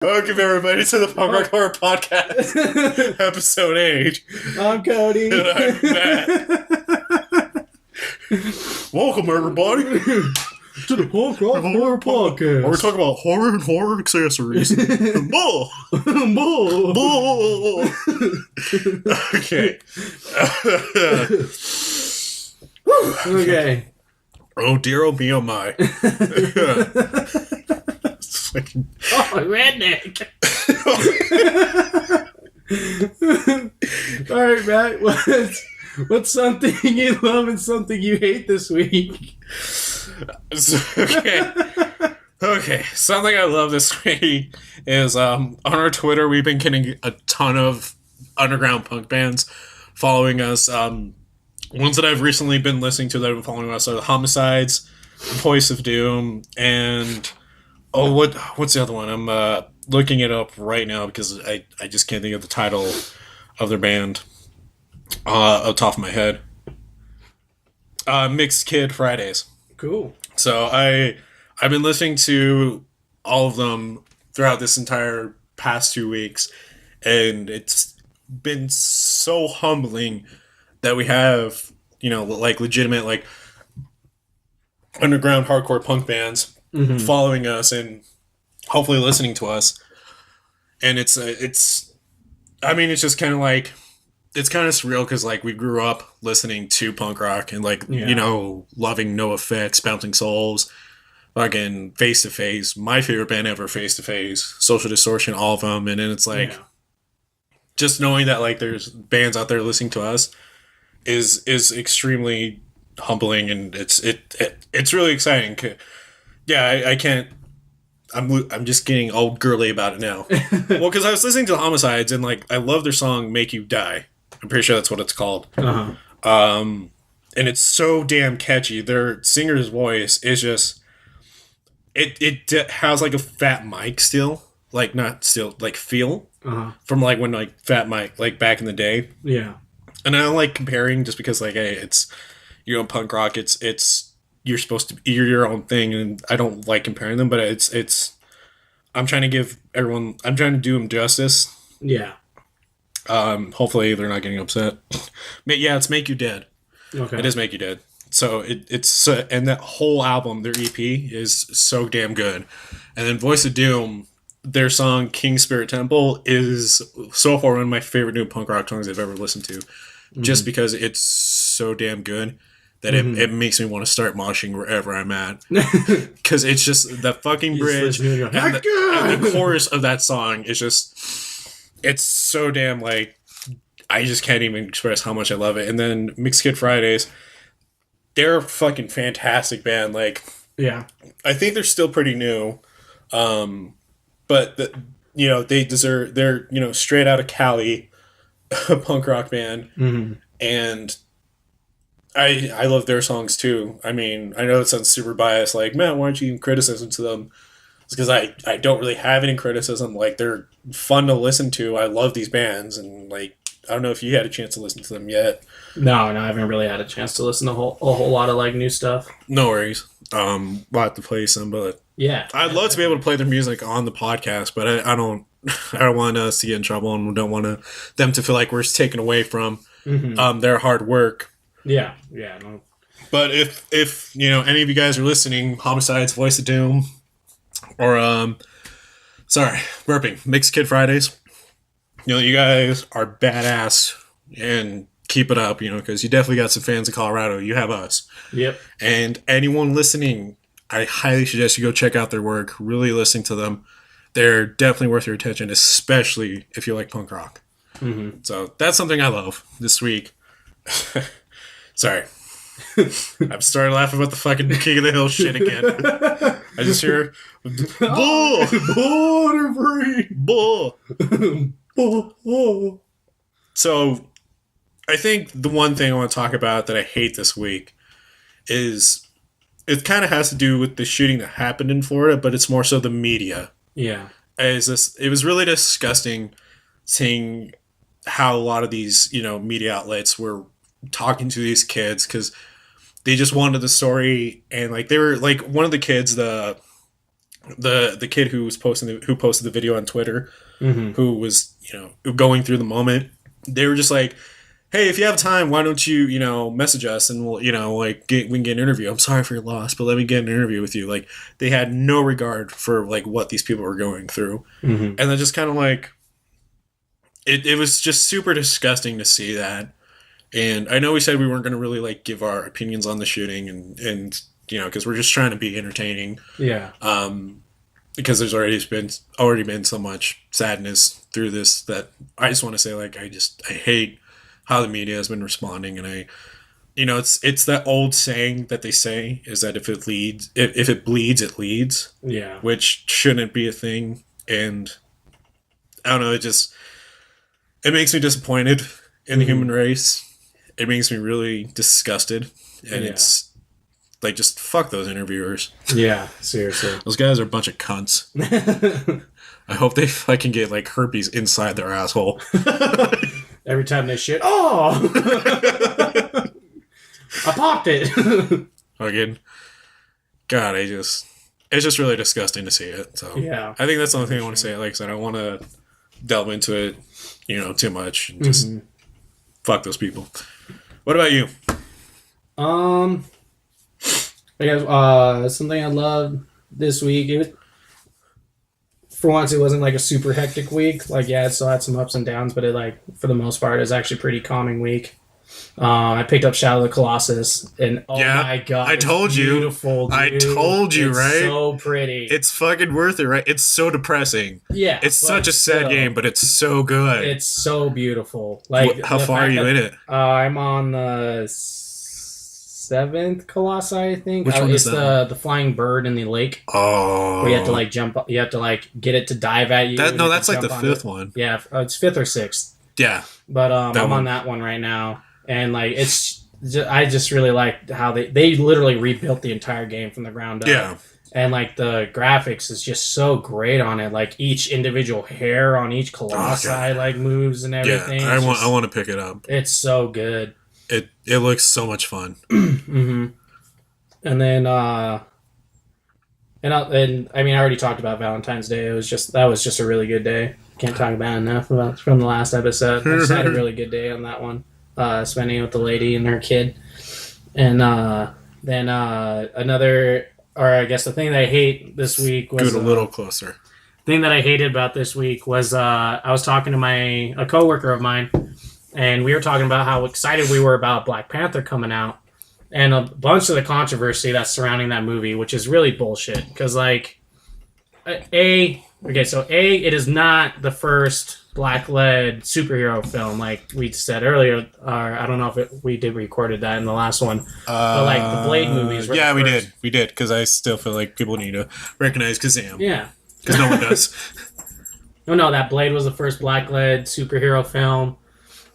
Welcome everybody to the Punk Rock Horror Podcast, episode 8. I'm Cody. And I'm Matt. Welcome everybody to the Punk Rock Horror Podcast. We're talking about horror and horror accessories. Bull! Bull! Bull! Okay. Okay. Oh dear, oh me, oh my. Redneck. All right, Matt. What's something you love and something you hate this week? Okay. Something I love this week is on our Twitter we've been getting a ton of underground punk bands following us. Ones that I've recently been listening to that have been following us are the Homicides, Voice of Doom, and what's the other one? I'm looking it up right now because I just can't think of the title of their band off the top of my head. Mixed Kid Fridays. Cool. So I've been listening to all of them throughout this entire past 2 weeks, and it's been so humbling that we have, like legitimate, like underground hardcore punk bands following us and hopefully listening to us. And it's just kind of like, it's kind of surreal because like we grew up listening to punk rock and like, loving NoFX, Bouncing Souls, fucking Face to Face, my favorite band ever, Face to Face, Social Distortion, all of them. And then it's like, just knowing that like there's bands out there listening to us is extremely humbling, and it's really exciting. Yeah, I can't. I'm just getting all girly about it now. Well, because I was listening to the Homicides and like I love their song "Make You Die." I'm pretty sure that's what it's called. Uh-huh. And it's so damn catchy. Their singer's voice is just it has like a Fat Mike still, like not still like feel from like when like Fat Mike like back in the day. Yeah. And I don't like comparing just because like, hey, it's punk rock. It's you're supposed to be your own thing, and I don't like comparing them. But it's I'm trying to do them justice. Yeah. Hopefully they're not getting upset. Yeah, it's Make You Dead. Okay. It is Make You Dead. So it's and that whole album, their EP, is so damn good. And then Voice of Doom, their song King Spirit Temple is so far one of my favorite new punk rock songs I've ever listened to. Just because it's so damn good that it makes me want to start moshing wherever I'm at. Because it's just the fucking bridge and the chorus of that song is just, it's so damn like, I just can't even express how much I love it. And then Mixed Kid Fridays, they're a fucking fantastic band. Like, yeah, I think they're still pretty new. But they deserve, they're, straight out of Cali, a punk rock band. And I love their songs too. I mean, I know it sounds super biased, like, man, why aren't you even criticism to them? It's because I don't really have any criticism. Like, they're fun to listen to. I love these bands, and like, I don't know if you had a chance to listen to them yet. No, I haven't really had a chance to listen to a whole lot of like new stuff. No worries. We'll have to play some, but yeah, I'd love to be able to play their music on the podcast, but I don't want us to get in trouble, and we don't want them to feel like we're taken away from their hard work. Yeah. No. But if any of you guys are listening, Homicides, Voice of Doom, or burping, Mixed Kid Fridays, you guys are badass and keep it up, because you definitely got some fans in Colorado. You have us. Yep. And anyone listening, I highly suggest you go check out their work, really listen to them. They're definitely worth your attention, especially if you like punk rock. So that's something I love this week. Sorry. I've started laughing about the fucking King of the Hill shit again. I just hear bull, border free, bull. So I think the one thing I want to talk about that I hate this week is it kind of has to do with the shooting that happened in Florida, but it's more so the media. Yeah. It was really disgusting seeing how a lot of these, media outlets were talking to these kids because they just wanted the story, and like they were like one of the kids, the the kid who posted the video on Twitter, Mm-hmm. who was going through the moment. They were just like, hey, if you have time, why don't you message us and we'll we can get an interview. I'm sorry for your loss, but let me get an interview with you. Like, they had no regard for like what these people were going through, Mm-hmm. and then just kind of like it was just super disgusting to see that. And I know we said we weren't going to really like give our opinions on the shooting and because we're just trying to be entertaining. Yeah. Because there's already been so much sadness through this that I just want to say, like, I hate how the media has been responding. And it's that old saying that they say is that if it bleeds, it leads. Yeah. Which shouldn't be a thing. And I don't know, it makes me disappointed in the human race. It makes me really disgusted. And it's like, just fuck those interviewers. Yeah, seriously. Those guys are a bunch of cunts. I hope they fucking get like herpes inside their asshole. Every time they shit, oh! I popped it. Fucking God, it's just really disgusting to see it. So yeah, I think that's the only thing I want to say. Like I said, I don't want to delve into it, too much. And just fuck those people. What about you? I guess something I loved this week. For once, it wasn't like a super hectic week. Like, yeah, it still had some ups and downs, but it, like, for the most part, it was actually a pretty calming week. I picked up Shadow of the Colossus, and my god, I told you, beautiful, dude. I told you, it's right? So pretty. It's fucking worth it, right? It's so depressing. Yeah, it's such a sad game, but it's so good. It's so beautiful. Like, how far are you in it? I'm on the 7th Colossi, I think. Which one is it's that? the flying bird in the lake. Oh, where you have to like jump. You have to like get it to dive at you. That's like the 5th one. Yeah, it's 5th or 6th. Yeah, but I'm on that one right now, and like I just really like how they literally rebuilt the entire game from the ground up. Yeah. And like the graphics is just so great on it. Like each individual hair on each Colossi like moves and everything. Yeah, I want to pick it up. It's so good. It looks so much fun. Mm-hmm. And then I already talked about Valentine's Day. That was just a really good day. Can't talk about it enough from the last episode. I just had a really good day on that one. Spending it with the lady and her kid. And then the thing that I hate this week was... Scoot a little closer. The thing that I hated about this week was I was talking to a coworker of mine, and we were talking about how excited we were about Black Panther coming out, and a bunch of the controversy that's surrounding that movie, which is really bullshit. Because, like, it is not the first black-led superhero film, like we said earlier. I don't know if we recorded that in the last one. But, like, the Blade movies were we did, because I still feel like people need to recognize Kazam. Yeah. Because no one does. No, that Blade was the first black-led superhero film.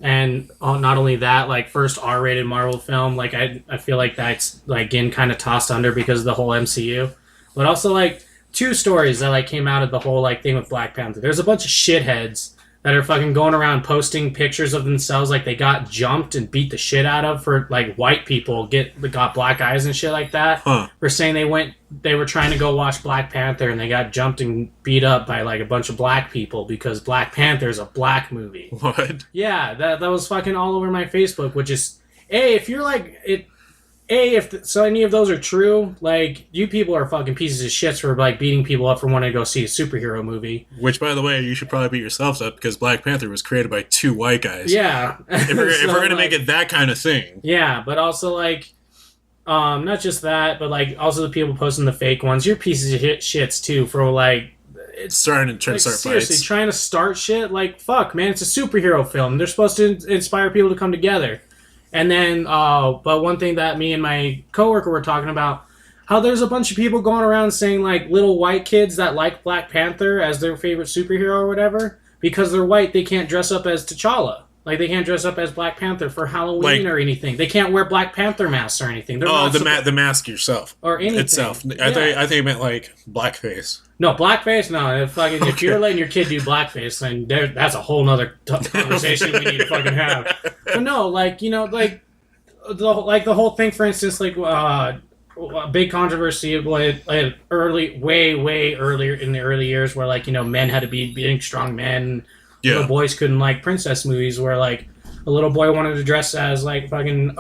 And not only that, like, first R-rated Marvel film. Like, I feel like that's, like, getting kind of tossed under because of the whole MCU. But also, like, 2 stories that, like, came out of the whole, like, thing with Black Panther. There's a bunch of shitheads that are fucking going around posting pictures of themselves like they got jumped and beat the shit out of for, like, white people got black eyes and shit like that. For saying they were trying to go watch Black Panther and they got jumped and beat up by, like, a bunch of black people because Black Panther is a black movie. What? Yeah, that was fucking all over my Facebook, which is, if you're like it. If any of those are true, like, you people are fucking pieces of shit for, like, beating people up for wanting to go see a superhero movie. Which, by the way, you should probably beat yourselves up because Black Panther was created by 2 white guys. Yeah. If we're going to make it that kind of thing. Yeah, but also, like, not just that, but, like, also the people posting the fake ones. You're pieces of shits, too, for, like... trying to start seriously, fights. Trying to start shit? Like, fuck, man, it's a superhero film. They're supposed to inspire people to come together. And then, but one thing that me and my coworker were talking about, how there's a bunch of people going around saying, like, little white kids that like Black Panther as their favorite superhero or whatever, because they're white, they can't dress up as T'Challa. Like, they can't dress up as Black Panther for Halloween or anything. They can't wear Black Panther masks or anything. The mask yourself. Or anything. Itself. Yeah. I think it meant, like, blackface. No, blackface? No. If you're letting your kid do blackface, then that's a whole nother conversation we need to fucking have. But no, like, like, the whole thing, for instance, like, a big controversy with way earlier in the early years where like, you know, men had to be big strong men. Yeah. Little boys couldn't like princess movies where like a little boy wanted to dress as like fucking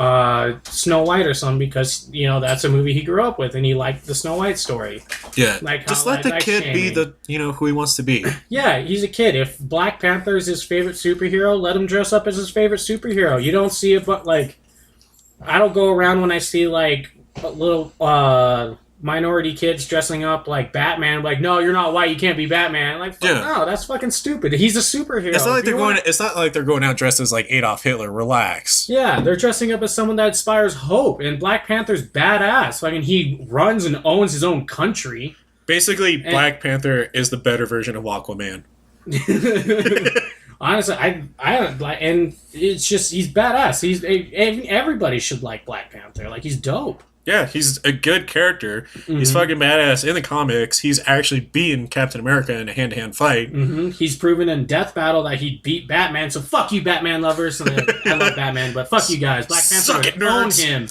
Snow White or something because, you know, that's a movie he grew up with and he liked the Snow White story. Yeah. Like just let the kid be the, you know, who he wants to be. Yeah, he's a kid. If Black Panther is his favorite superhero, let him dress up as his favorite superhero. You don't see it, but like, I don't go around when I see like little minority kids dressing up like Batman. Like, no, you're not white. You can't be Batman. Like, no, that's fucking stupid. He's a superhero. It's not like It's not like they're going out dressed as like Adolf Hitler. Relax. Yeah, they're dressing up as someone that inspires hope. And Black Panther's badass. Fucking, he runs and owns his own country. Basically, Black Panther is the better version of Aquaman. Honestly, and it's just he's badass. Everybody should like Black Panther. Like, he's dope. Yeah, he's a good character. Mm-hmm. He's fucking badass in the comics. He's actually beaten Captain America in a hand-to-hand fight. Mm-hmm. He's proven in Death Battle that he beat Batman. So fuck you, Batman lovers. I love Batman, but fuck you guys. Black Panther would own him.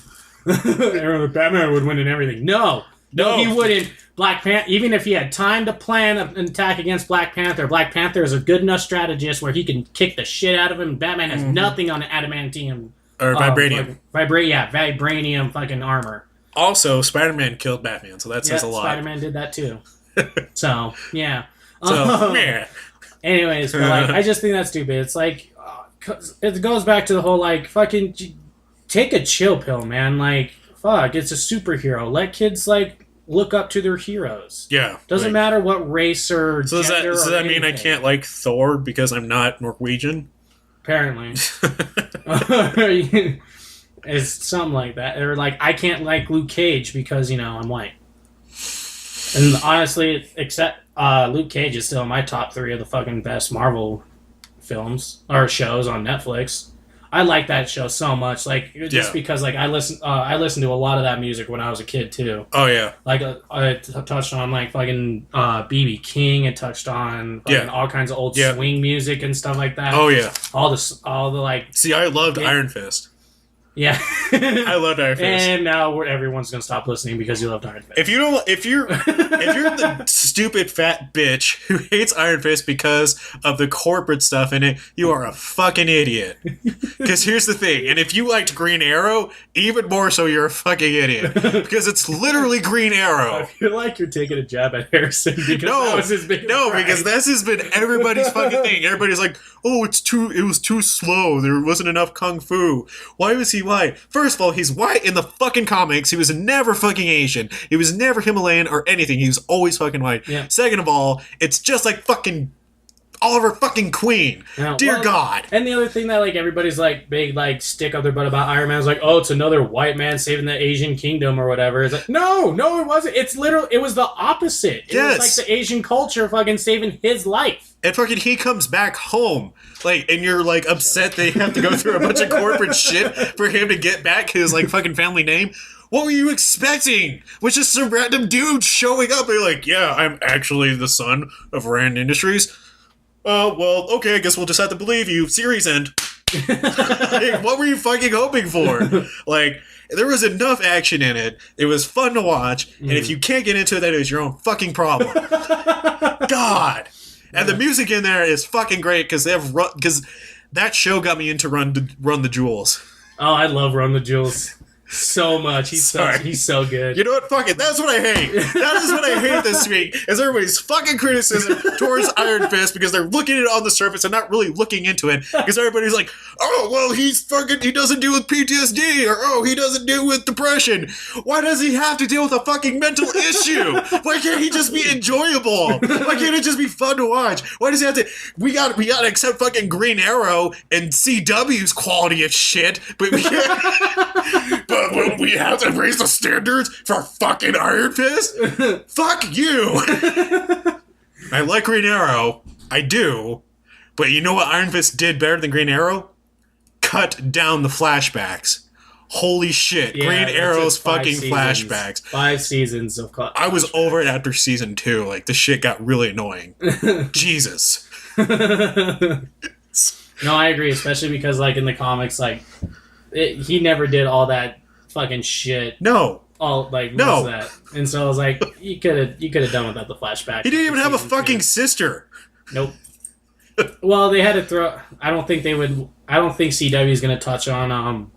Batman would win in everything. No, he wouldn't. Black Panther, even if he had time to plan an attack against Black Panther is a good enough strategist where he can kick the shit out of him. Batman has nothing on adamantium. Or vibranium. Vibranium fucking armor. Also, Spider-Man killed Batman, so that says a lot. Spider-Man did that too. So, yeah. Man. Anyways, but like, I just think that's stupid. It's like, it goes back to the whole, like, fucking, take a chill pill, man. Like, fuck, it's a superhero. Let kids, like, look up to their heroes. Yeah. Doesn't matter what race or gender does that mean I can't like Thor because I'm not Norwegian? Apparently. It's something like that. Or like, I can't like Luke Cage because, you know, I'm white. And honestly, except Luke Cage is still in my top 3 of the fucking best Marvel films or shows on Netflix. I like that show so much, like just because like I listened to a lot of that music when I was a kid too. Oh yeah, like I touched on like fucking BB King. It touched on all kinds of old swing music and stuff like that. Oh yeah, all the like. See, I loved Iron Fist. Yeah, I loved Iron Fist, and now everyone's gonna stop listening because you loved Iron Fist. If you're the stupid fat bitch who hates Iron Fist because of the corporate stuff in it, you are a fucking idiot. Because here's the thing, and if you liked Green Arrow, even more so, you're a fucking idiot. Because it's literally Green Arrow. I feel like you're taking a jab at Harrison because that was his big because this has been everybody's fucking thing. Everybody's like, oh, it was too slow. There wasn't enough kung fu. Why was he white? First of all, he's white in the fucking comics. He was never fucking Asian. He was never Himalayan or anything. He was always fucking white. Yeah. Second of all, it's just like fucking Oliver fucking Queen. Dear God. And the other thing that like everybody's like big like stick up their butt about Iron Man is like, oh, it's another white man saving the Asian kingdom or whatever. It's like, no, it wasn't. It was the opposite. It was like the Asian culture fucking saving his life. And fucking he comes back home, like, and you're like upset they have to go through a bunch of corporate shit for him to get back his like fucking family name. What were you expecting? Was just some random dude showing up? They're like, yeah, I'm actually the son of Rand Industries. Well, okay, I guess we'll just have to believe you. Series end. Like, what were you fucking hoping for? Like, there was enough action in it. It was fun to watch, and if you can't get into it, that is your own fucking problem. God. And the music in there is fucking great because that show got me into Run the Jewels. Oh, I love Run the Jewels so much. He's so good. You know what? Fuck it. That's what I hate. That is what I hate this week. Is everybody's fucking criticism towards Iron Fist because they're looking at it on the surface and not really looking into it. Because everybody's like, oh, well, he doesn't deal with PTSD, or oh, he doesn't deal with depression. Why does he have to deal with a fucking mental issue? Why can't he just be enjoyable? Why can't it just be fun to watch? Why does he have to? We got to accept fucking Green Arrow and CW's quality of shit, but we can't. But we have to raise the standards for fucking Iron Fist? Fuck you! I like Green Arrow. I do. But you know what Iron Fist did better than Green Arrow? Cut down the flashbacks. Holy shit. Yeah, Green Arrow's fucking seasons. Flashbacks. 5 seasons of I was over it after season 2. Like, the shit got really annoying. Jesus. No, I agree. Especially because, like, in the comics, like, he never did all that fucking shit. No. all like most of that. And so I was like, you could have done without the flashback. He didn't even have a fucking sister. Nope. Well, they had to throw. I don't think CW is going to touch on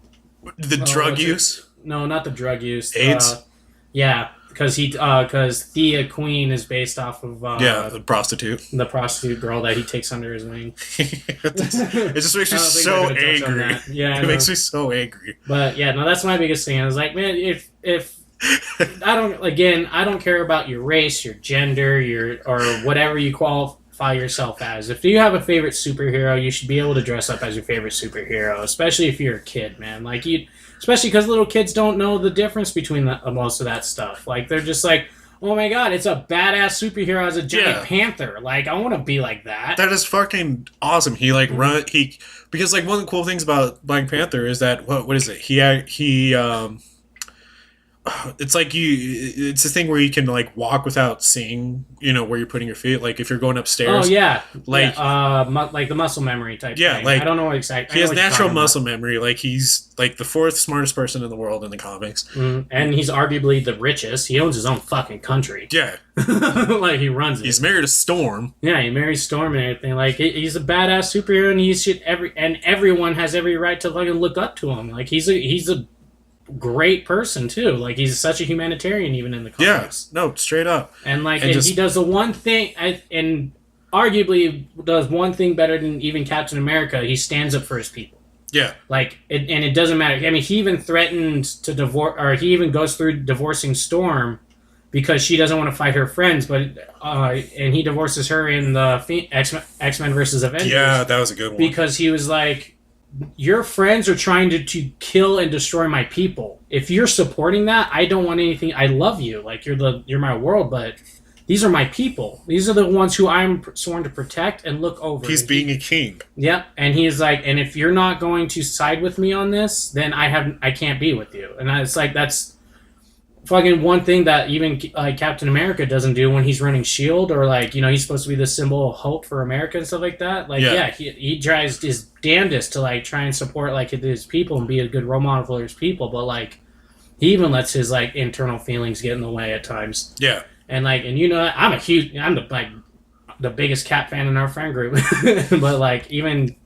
the drug use. No, not the drug use. AIDS. Yeah, because Thea Queen is based off of the prostitute girl that he takes under his wing. It just makes me so angry. Yeah, it makes me so angry. But yeah, no, that's my biggest thing. I was like, man, if I don't care about your race, your gender, or whatever you qualify yourself as. If you have a favorite superhero, you should be able to dress up as your favorite superhero, especially if you're a kid, man. Like especially because little kids don't know the difference between most of that stuff. Like they're just like, oh my god, it's a badass superhero as a giant panther. Like I want to be like that. That is fucking awesome. He because like one of the cool things about Black Panther is that what is it? He it's like it's a thing where you can like walk without seeing, where you're putting your feet. Like if you're going upstairs. Oh yeah, like the muscle memory type. Yeah, thing. like I don't know what exactly. He has natural muscle memory. Like he's like the fourth smartest person in the world in the comics, and he's arguably the richest. He owns his own fucking country. Yeah, like he runs it. He's married to Storm. Yeah, he marries Storm and everything. Like he's a badass superhero, and everyone has every right to fucking look up to him. Like he's a great person too. Like he's such a humanitarian even in the comics. Yeah, no, straight up. And he does the one thing and arguably does one thing better than even Captain America. He stands up for his people. Yeah. Like and it doesn't matter. I mean, he even threatened to divorce, or he even goes through divorcing Storm because she doesn't want to fight her friends, but and he divorces her in the X-Men versus Avengers. Yeah, that was a good one. Because he was like, your friends are trying to kill and destroy my people. If you're supporting that, I don't want anything. I love you. Like you're my world, but these are my people. These are the ones who I'm sworn to protect and look over. He's being a king. Yep. And he's like, and if you're not going to side with me on this, then I can't be with you. And it's like, that's fucking one thing that even like Captain America doesn't do when he's running S.H.I.E.L.D. or like, he's supposed to be the symbol of hope for America and stuff like that. Like, he tries his damnedest to like try and support like his people and be a good role model for his people, but like he even lets his like internal feelings get in the way at times. Yeah. And like, and I'm the biggest Cap fan in our friend group, but like even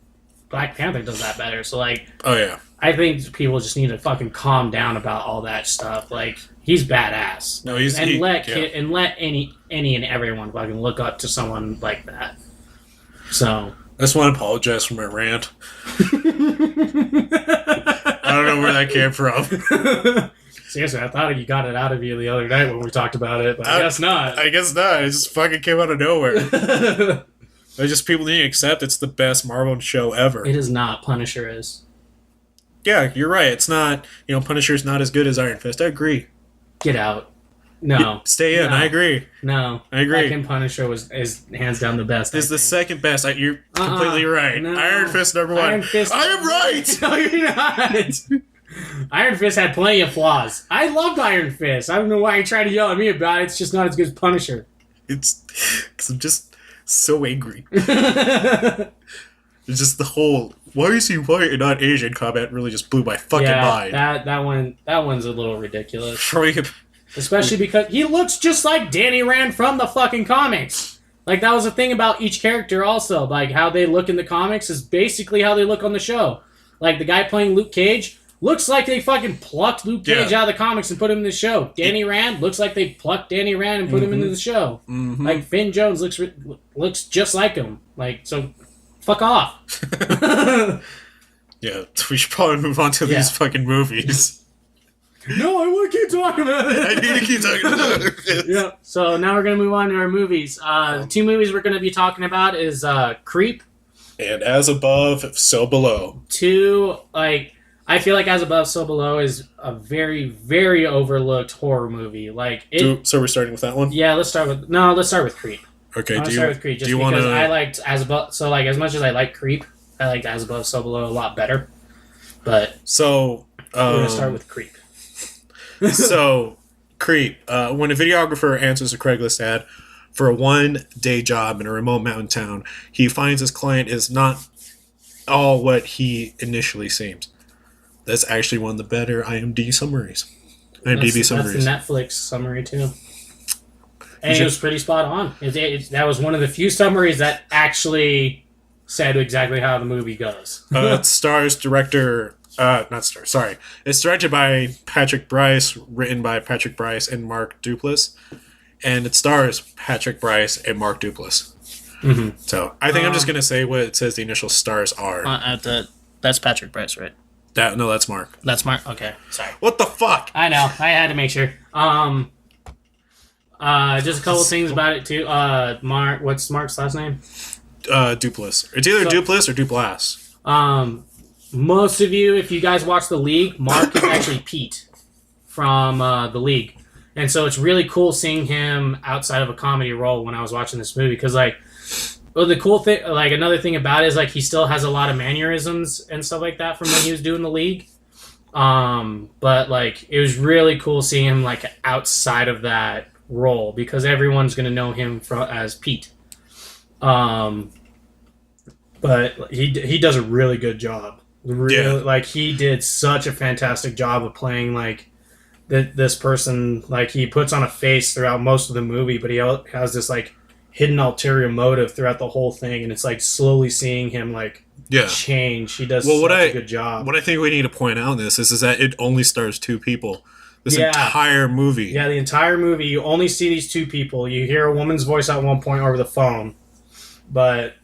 Black Panther does that better. So like, oh yeah, I think people just need to fucking calm down about all that stuff. Like, he's badass. No, let any and everyone fucking look up to someone like that. So I just want to apologize for my rant. I don't know where that came from. Seriously, I thought you got it out of you the other night when we talked about it, but I guess not. I guess not. It just fucking came out of nowhere. People need to accept it's the best Marvel show ever. It is not. Punisher is. Yeah, you're right. It's not. Punisher's not as good as Iron Fist. I agree. Get out. No. Stay in. No. I agree. No. I agree. Fucking Punisher is hands down the best. It's the second best. You're completely right. No. Iron Fist number one. Iron Fist. I am right. No, you're not. Iron Fist had plenty of flaws. I loved Iron Fist. I don't know why you try to yell at me about it. It's just not as good as Punisher. It's because I'm just so angry. It's just the whole "why is he white and not Asian" comment really just blew my fucking mind. That one's a little ridiculous. Especially because he looks just like Danny Rand from the fucking comics. Like, that was the thing about each character also. Like, how they look in the comics is basically how they look on the show. Like, the guy playing Luke Cage looks like they fucking plucked Luke Cage out of the comics and put him in the show. Danny Rand looks like they plucked Danny Rand and put him into the show. Mm-hmm. Like, Finn Jones looks just like him. Like, so, fuck off. Yeah, we should probably move on to these fucking movies. No, I want to keep talking about it. I need to keep talking about it. Yeah. So now we're going to move on to our movies. The two movies we're going to be talking about is Creep. And As Above, So Below. I feel like As Above, So Below is a very, very overlooked horror movie. So we're starting with that one? Yeah, let's start with Creep. Okay, start with Creep just because I liked As Above. So, like, as much as I like Creep, I liked As Above, So Below a lot better. But so we're going to start with Creep. So, Creep. When a videographer answers a Craigslist ad for a one-day job in a remote mountain town, he finds his client is not all what he initially seems. That's actually one of the better IMDb summaries. IMDb summaries. That's the Netflix summary too. And it was pretty spot on. That was one of the few summaries that actually said exactly how the movie goes. It stars director... It's directed by Patrick Bryce, written by Patrick Bryce and Mark Duplass. And it stars Patrick Bryce and Mark Duplass. Mm-hmm. So I think I'm just going to say what it says the initial stars are. That's Patrick Bryce, right? No, that's Mark. That's Mark? Okay, sorry. What the fuck? I know. I had to make sure. Just a couple things about it, too. Mark, what's Mark's last name? Duplass. It's either Duplass or Duplass. Most of you, if you guys watch The League, Mark is actually Pete from The League. And so it's really cool seeing him outside of a comedy role when I was watching this movie. Because, the cool thing, another thing about it is, he still has a lot of mannerisms and stuff like that from when he was doing The League. But, it was really cool seeing him, outside of that role. Because everyone's going to know him as Pete. But he does a really good job. He did such a fantastic job of playing, this person, he puts on a face throughout most of the movie, but he has this hidden ulterior motive throughout the whole thing, and it's slowly seeing him change. He does a good job. What I think we need to point out in this is that it only stars two people. This entire movie. Yeah, the entire movie, you only see these two people. You hear a woman's voice at one point over the phone, but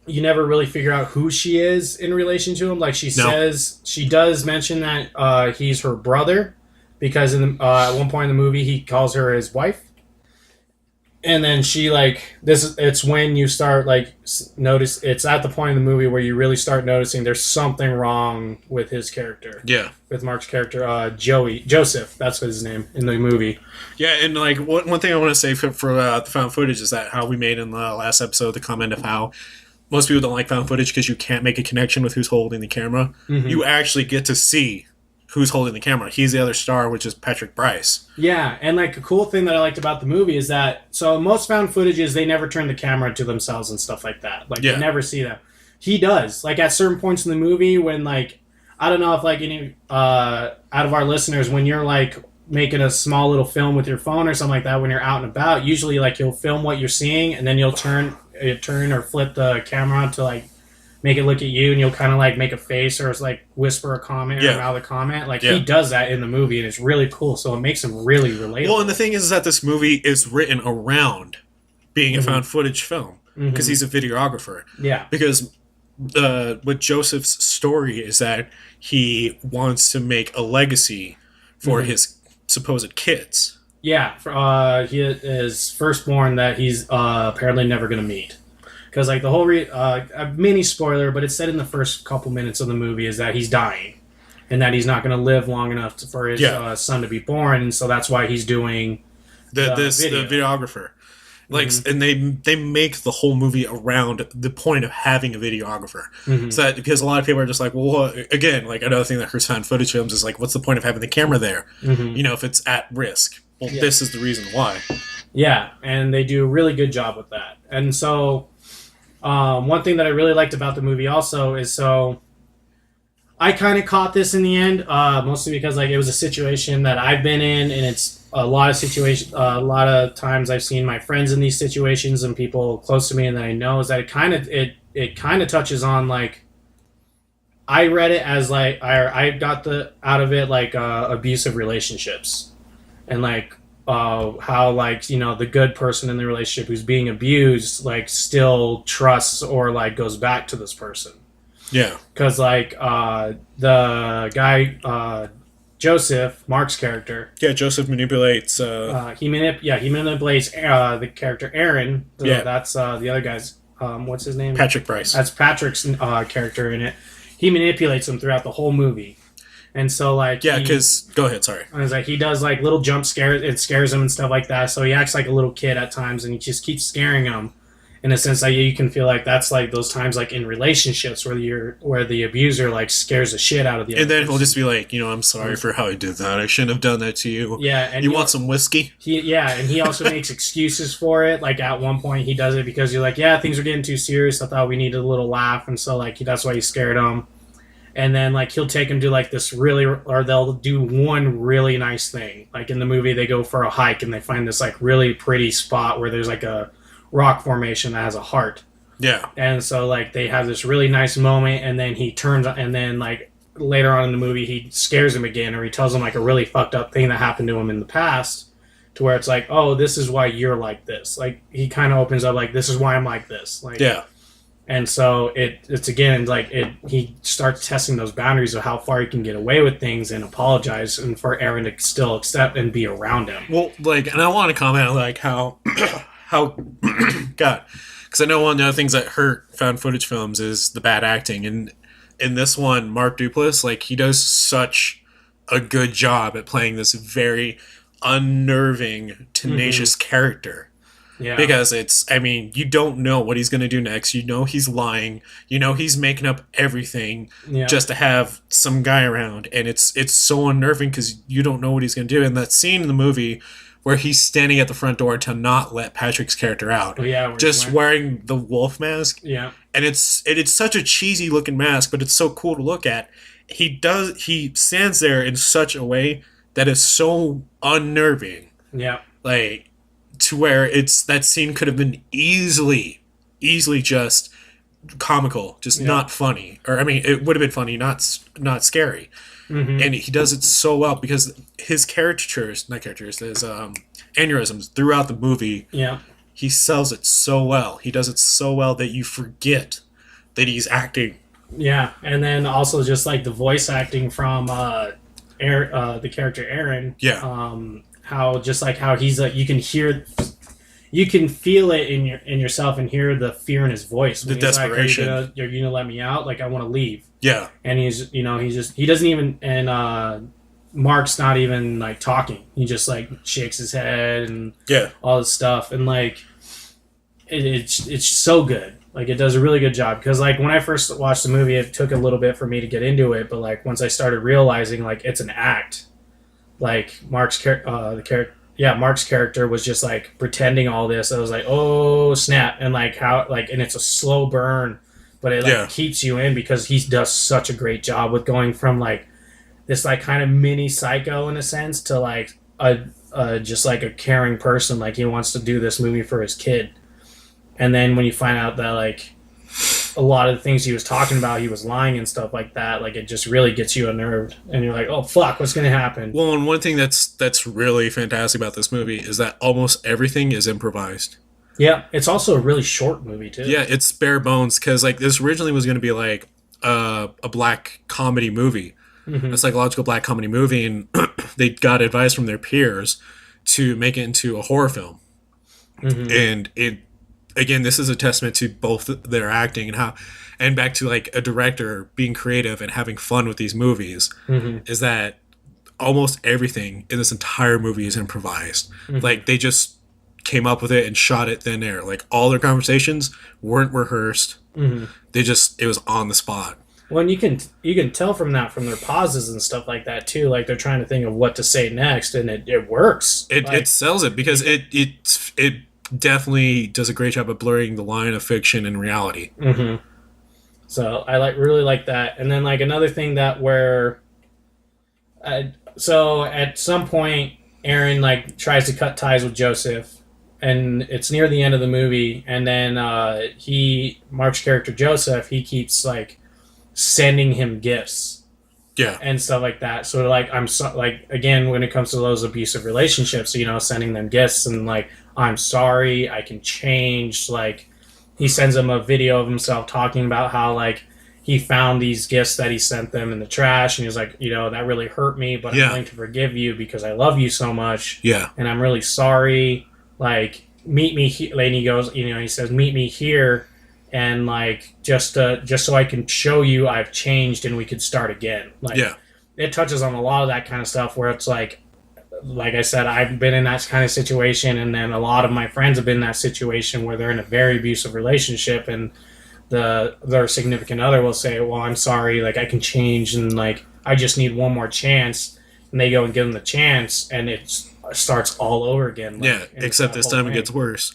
you never really figure out who she is in relation to him. Says she does mention that he's her brother. Because at one point in the movie, he calls her his wife. And then she, it's when you start, notice, it's at the point in the movie where you really start noticing there's something wrong with his character. Yeah. With Mark's character, Joseph, that's his name in the movie. Yeah, and, one thing I want to say for the found footage is that how we made in the last episode the comment of how most people don't like found footage because you can't make a connection with who's holding the camera. Mm-hmm. You actually get to see who's holding the camera. He's the other star, which is Patrick Bryce. Yeah, and a cool thing that I liked about the movie is that, so most found footages, they never turn the camera to themselves and stuff like that. You never see that. He does. At certain points in the movie when, I don't know if, any, out of our listeners, when you're, making a small little film with your phone or something like that, when you're out and about, usually, you'll film what you're seeing, and then you'll turn or flip the camera to, make it look at you, and you'll kind of make a face or whisper a comment or mouth a comment. He does that in the movie, and it's really cool. So it makes him really relatable. Well, and the thing is that this movie is written around being a found footage film because he's a videographer. Yeah. Because with Joseph's story is that he wants to make a legacy for his supposed kids. Yeah. He is firstborn that he's apparently never going to meet. Because, the whole a mini spoiler, but it's said in the first couple minutes of the movie is that he's dying. And that he's not going to live long enough for his son to be born. And so that's why he's doing the videographer. And they make the whole movie around the point of having a videographer. Mm-hmm. So that, because a lot of people are just well, again, another thing that hurts found footage films is, what's the point of having the camera there? Mm-hmm. If it's at risk. Well, this is the reason why. Yeah, and they do a really good job with that. And so... one thing that I really liked about the movie also is I kind of caught this in the end, mostly because it was a situation that I've been in, and it's a lot of times I've seen my friends in these situations and people close to me and that I know, is that it kind of touches on I read it as I got out of it abusive relationships and how the good person in the relationship who's being abused still trusts or goes back to this person. Yeah. Because the guy Joseph, Mark's character. Yeah, Joseph manipulates. He manipulates the character Aaron. That's the other guy's. What's his name? Patrick Bryce. That's Patrick's character in it. He manipulates him throughout the whole movie. And so, because... Go ahead, sorry. And it's he does, little jump scares. It scares him and stuff like that. So he acts like a little kid at times, and he just keeps scaring him. In a sense that you can feel that's those times in relationships where the abuser scares the shit out of the other and then person. He'll just be I'm sorry for how I did that. I shouldn't have done that to you. Yeah, and you want some whiskey? And he also makes excuses for it. At one point he does it because you're things are getting too serious. I thought we needed a little laugh, and so that's why he scared him. And then like he'll take him to like this really, or they'll do one really nice thing. Like in the movie, they go for a hike and they find this like really pretty spot where there's like a rock formation that has a heart. Yeah. And so like they have this really nice moment, and then he turns, and then like later on in the movie he scares him again, or he tells him like a really fucked up thing that happened to him in the past, to where it's like, oh, this is why you're like this. Like he kind of opens up like, this is why I'm like this. Like Yeah. And so it's again like he starts testing those boundaries of how far he can get away with things and apologize, and for Aaron to still accept and be around him. Well, like, and I want to comment on like how God, because I know one of the other things that hurt found footage films is the bad acting, and in this one, Mark Duplass, like he does such a good job at playing this very unnerving, tenacious character. Yeah. Because it's, I mean, you don't know what he's going to do next. You know he's lying. You know he's making up everything just to have some guy around. And it's so unnerving because you don't know what he's going to do. And that scene in the movie where he's standing at the front door to not let Patrick's character out. Oh, yeah, just wearing the wolf mask. Yeah. And it's such a cheesy looking mask, but it's so cool to look at. He stands there in such a way that is so unnerving. Yeah. Like, to where that scene could have been easily just comical, just not funny. Or I mean, it would have been funny, not scary. Mm-hmm. And he does it so well because his aneurysms throughout the movie. Yeah, he sells it so well. He does it so well that you forget that he's acting. Yeah, and then also just like the voice acting from the character Aaron. Yeah. How he's like, you can feel it in yourself and hear the fear in his voice. The desperation. Like, you're gonna let me out? Like I want to leave. Yeah. And he doesn't even, and Mark's not even like talking. He just like shakes his head and all this stuff, and like it's so good. Like it does a really good job, because like when I first watched the movie, it took a little bit for me to get into it, but like once I started realizing like it's an act. Like Mark's character was just like pretending all this. I was like, oh snap, and like how like, and it's a slow burn, but it like keeps you in because he does such a great job with going from like this like kind of mini psycho in a sense to like a just like a caring person. Like he wants to do this movie for his kid, and then when you find out that like a lot of the things he was talking about, he was lying and stuff like that, like it just really gets you unnerved, and you're like, oh fuck, what's gonna happen? Well, and one thing that's really fantastic about this movie is that almost everything is improvised. Yeah, it's also a really short movie too. Yeah, it's bare bones, because like this originally was going to be like a black comedy movie, a psychological black comedy movie, and they got advice from their peers to make it into a horror film. And again, this is a testament to both their acting and back to like a director being creative and having fun with these movies, is that almost everything in this entire movie is improvised. Like they just came up with it and shot it thin air. Like all their conversations weren't rehearsed. It was on the spot. Well, and you can tell from their pauses and stuff like that too. Like they're trying to think of what to say next, and it works. It sells it because it definitely does a great job of blurring the line of fiction and reality. So I really like that. And then like another thing that so at some point Aaron like tries to cut ties with Joseph, and it's near the end of the movie, and then Mark's character Joseph, he keeps like sending him gifts. And stuff like that. So like again, when it comes to those abusive relationships, sending them gifts and like, I'm sorry, I can change. Like he sends them a video of himself talking about how like he found these gifts that he sent them in the trash, and he was like, that really hurt me, but I'm willing to forgive you because I love you so much. And I'm really sorry. Like meet me here. And he goes, he says, meet me here. And like just so I can show you I've changed and we could start again. Like it touches on a lot of that kind of stuff where it's like I said, I've been in that kind of situation, and then a lot of my friends have been in that situation where they're in a very abusive relationship, and their significant other will say, well, I'm sorry, like I can change, and like I just need one more chance, and they go and give them the chance, and it starts all over again. Like, except this time it gets worse.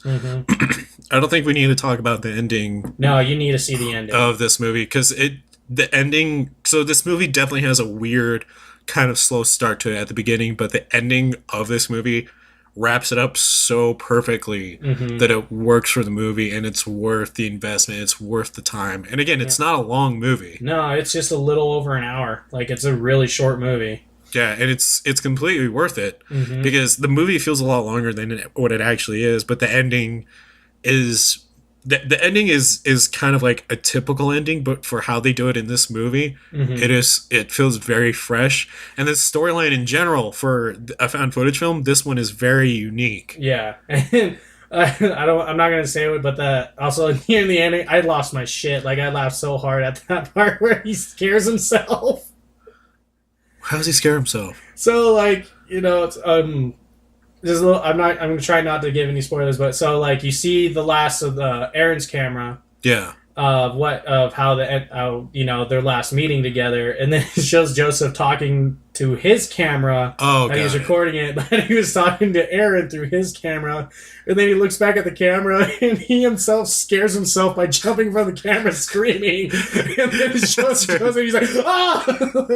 I don't think we need to talk about the ending. No, you need to see the ending of this movie, because the ending. So this movie definitely has a weird kind of slow start to it at the beginning, but the ending of this movie wraps it up so perfectly that it works for the movie, and it's worth the investment. It's worth the time. And again, it's not a long movie. No, it's just a little over an hour. Like, it's a really short movie. Yeah, and it's completely worth it because the movie feels a lot longer than what it actually is, but the ending is the ending is kind of like a typical ending, but for how they do it in this movie, it feels very fresh. And the storyline in general for a found footage film, this one is very unique. Yeah. And I'm not gonna say it, but also near the ending, I lost my shit. Like, I laughed so hard at that part where he scares himself. How does he scare himself? So, like, you know, it's, there's a little. I'm gonna try not to give any spoilers, but so, like, you see the last of Aaron's camera. Yeah. Of how their last meeting together, and then it shows Joseph talking to his camera. Oh, and he's recording it, but he was talking to Aaron through his camera, and then he looks back at the camera, and he himself scares himself by jumping from the camera, screaming, and then it shows Joseph, he's like, ah!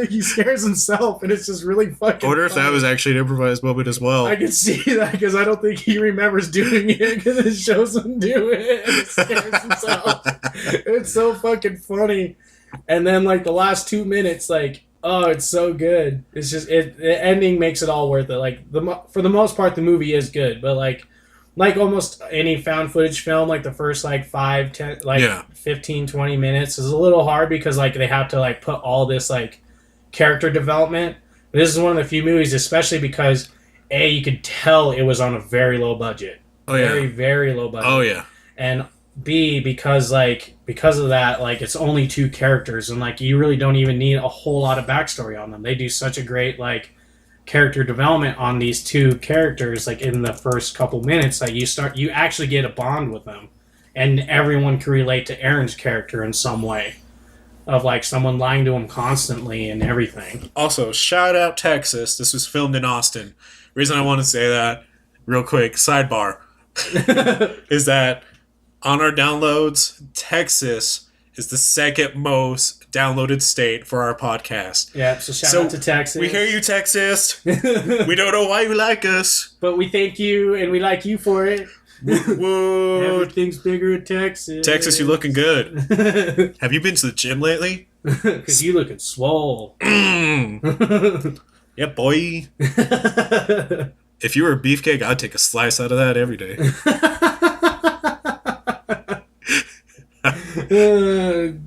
He scares himself, and it's just really fucking. I wonder if funny. that was actually an improvised moment as well. I can see that because I don't think he remembers doing it because it shows him do it and it scares himself. It's so fucking funny. And then, like, the last 2 minutes, like, oh, it's so good. It's just, the ending makes it all worth it. Like, for the most part, the movie is good, but, like almost any found footage film, like, the first, like, 5, 10, like, 15, 20 minutes is a little hard because, like, they have to, like, put all this, like, character development. But this is one of the few movies, especially because, A, you could tell it was on a very low budget. Oh, yeah. Very, very low budget. Oh, yeah. And B, because of that, like, it's only 2 characters, and, like, you really don't even need a whole lot of backstory on them. They do such a great, like, character development on these 2 characters, like, in the first couple minutes, that you actually get a bond with them, and everyone can relate to Aaron's character in some way, of, like, someone lying to him constantly and everything. Also, shout out Texas. This was filmed in Austin. Reason I want to say that, real quick, sidebar, is that on our downloads, Texas is the second most downloaded state for our podcast. Yeah, so shout out to Texas. We hear you, Texas. We don't know why you like us, but we thank you, and we like you for it. Whoa. Everything's bigger in Texas. Texas, you looking good. Have you been to the gym lately? Because you looking swole. Yeah, boy. If you were a beefcake, I'd take a slice out of that every day.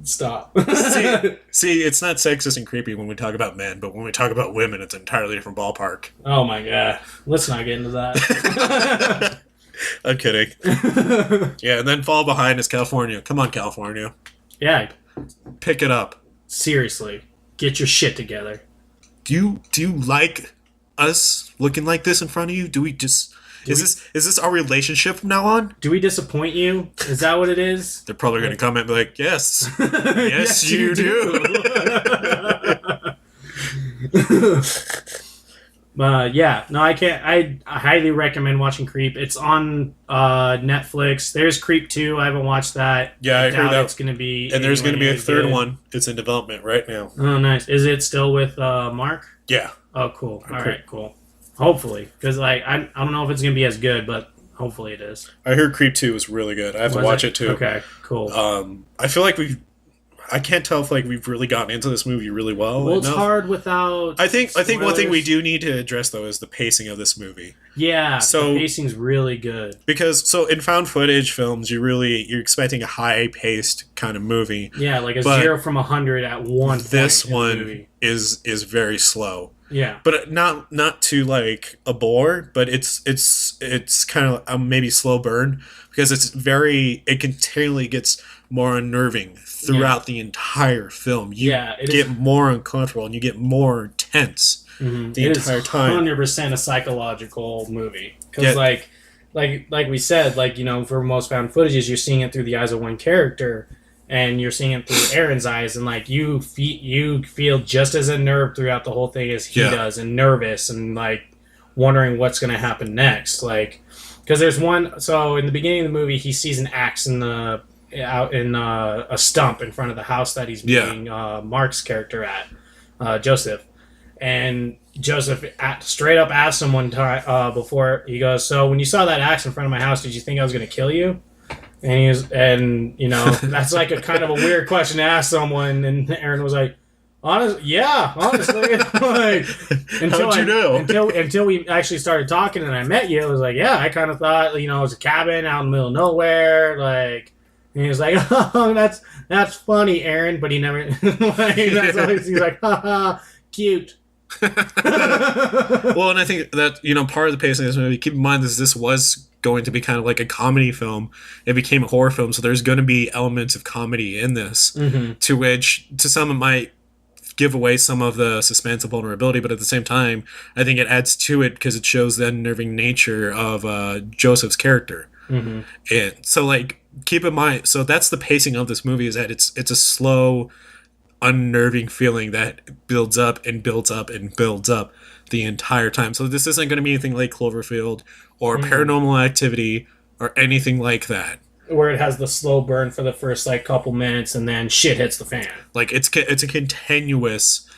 Stop. see, it's not sexist and creepy when we talk about men, but when we talk about women, it's an entirely different ballpark. Oh my god. Let's not get into that. I'm kidding. Yeah, and then fall behind is California. Come on, California. Yeah. Pick it up. Seriously. Get your shit together. Do you like us looking like this in front of you? Do we just... Is this our relationship from now on? Do we disappoint you? Is that what it is? They're probably going to come and be like, yes. Yes, you do. Yeah. No, I can't. I highly recommend watching Creep. It's on Netflix. There's Creep 2. I haven't watched that. Yeah, I heard that. It's going to be... And there's going to be a third one. It's in development right now. Oh, nice. Is it still with Mark? Yeah. Oh, cool. All right, cool. Hopefully, because, like, I don't know if it's gonna be as good, but hopefully it is. I heard Creep 2 was really good. I have to watch it too. Okay, cool. I feel like I can't tell if, like, we've really gotten into this movie really well. Well, it's hard without. I think spoilers. One thing we do need to address though is the pacing of this movie. Yeah, so the pacing's really good. Because in found footage films, you're expecting a high paced kind of movie. Yeah, like a 0 from 100 at one point. This one is very slow. Yeah, but not to, like, a bore, but it's kind of a maybe slow burn because it continually gets more unnerving throughout the entire film. You get more uncomfortable and you get more tense the entire time. 100% a psychological movie because like we said, like, you know, for most found footages, you're seeing it through the eyes of one character. And you're seeing it through Aaron's eyes, and, like, you feel just as unnerved throughout the whole thing as he does, and nervous, and, like, wondering what's going to happen next. Like, because there's one. So in the beginning of the movie, he sees an axe in the out in a stump in front of the house that he's meeting Mark's character at, Joseph. And Joseph straight up asked him one time before, he goes, "So when you saw that axe in front of my house, did you think I was going to kill you?" And you know, that's like a kind of a weird question to ask someone. And Aaron was like, honestly, like, how'd you know? Until we actually started talking and I met you, I was like, yeah, I kind of thought, you know, it was a cabin out in the middle of nowhere, like. And he was like, "Oh, that's funny, Aaron," but he never. Like, that's always, he's like, "Haha, cute." Well, and I think that, you know, part of the pacing of this movie, keep in mind this was going to be kind of like a comedy film. It became a horror film, so there's going to be elements of comedy in this, to which to some it might give away some of the suspense and vulnerability, but at the same time, I think it adds to it because it shows the unnerving nature of Joseph's character. And so, like, keep in mind, so that's the pacing of this movie, is that it's a slow, unnerving feeling that builds up and builds up and builds up the entire time. So this isn't going to be anything like Cloverfield or Paranormal Activity or anything like that, where it has the slow burn for the first like couple minutes and then shit hits the fan. Like it's a continuous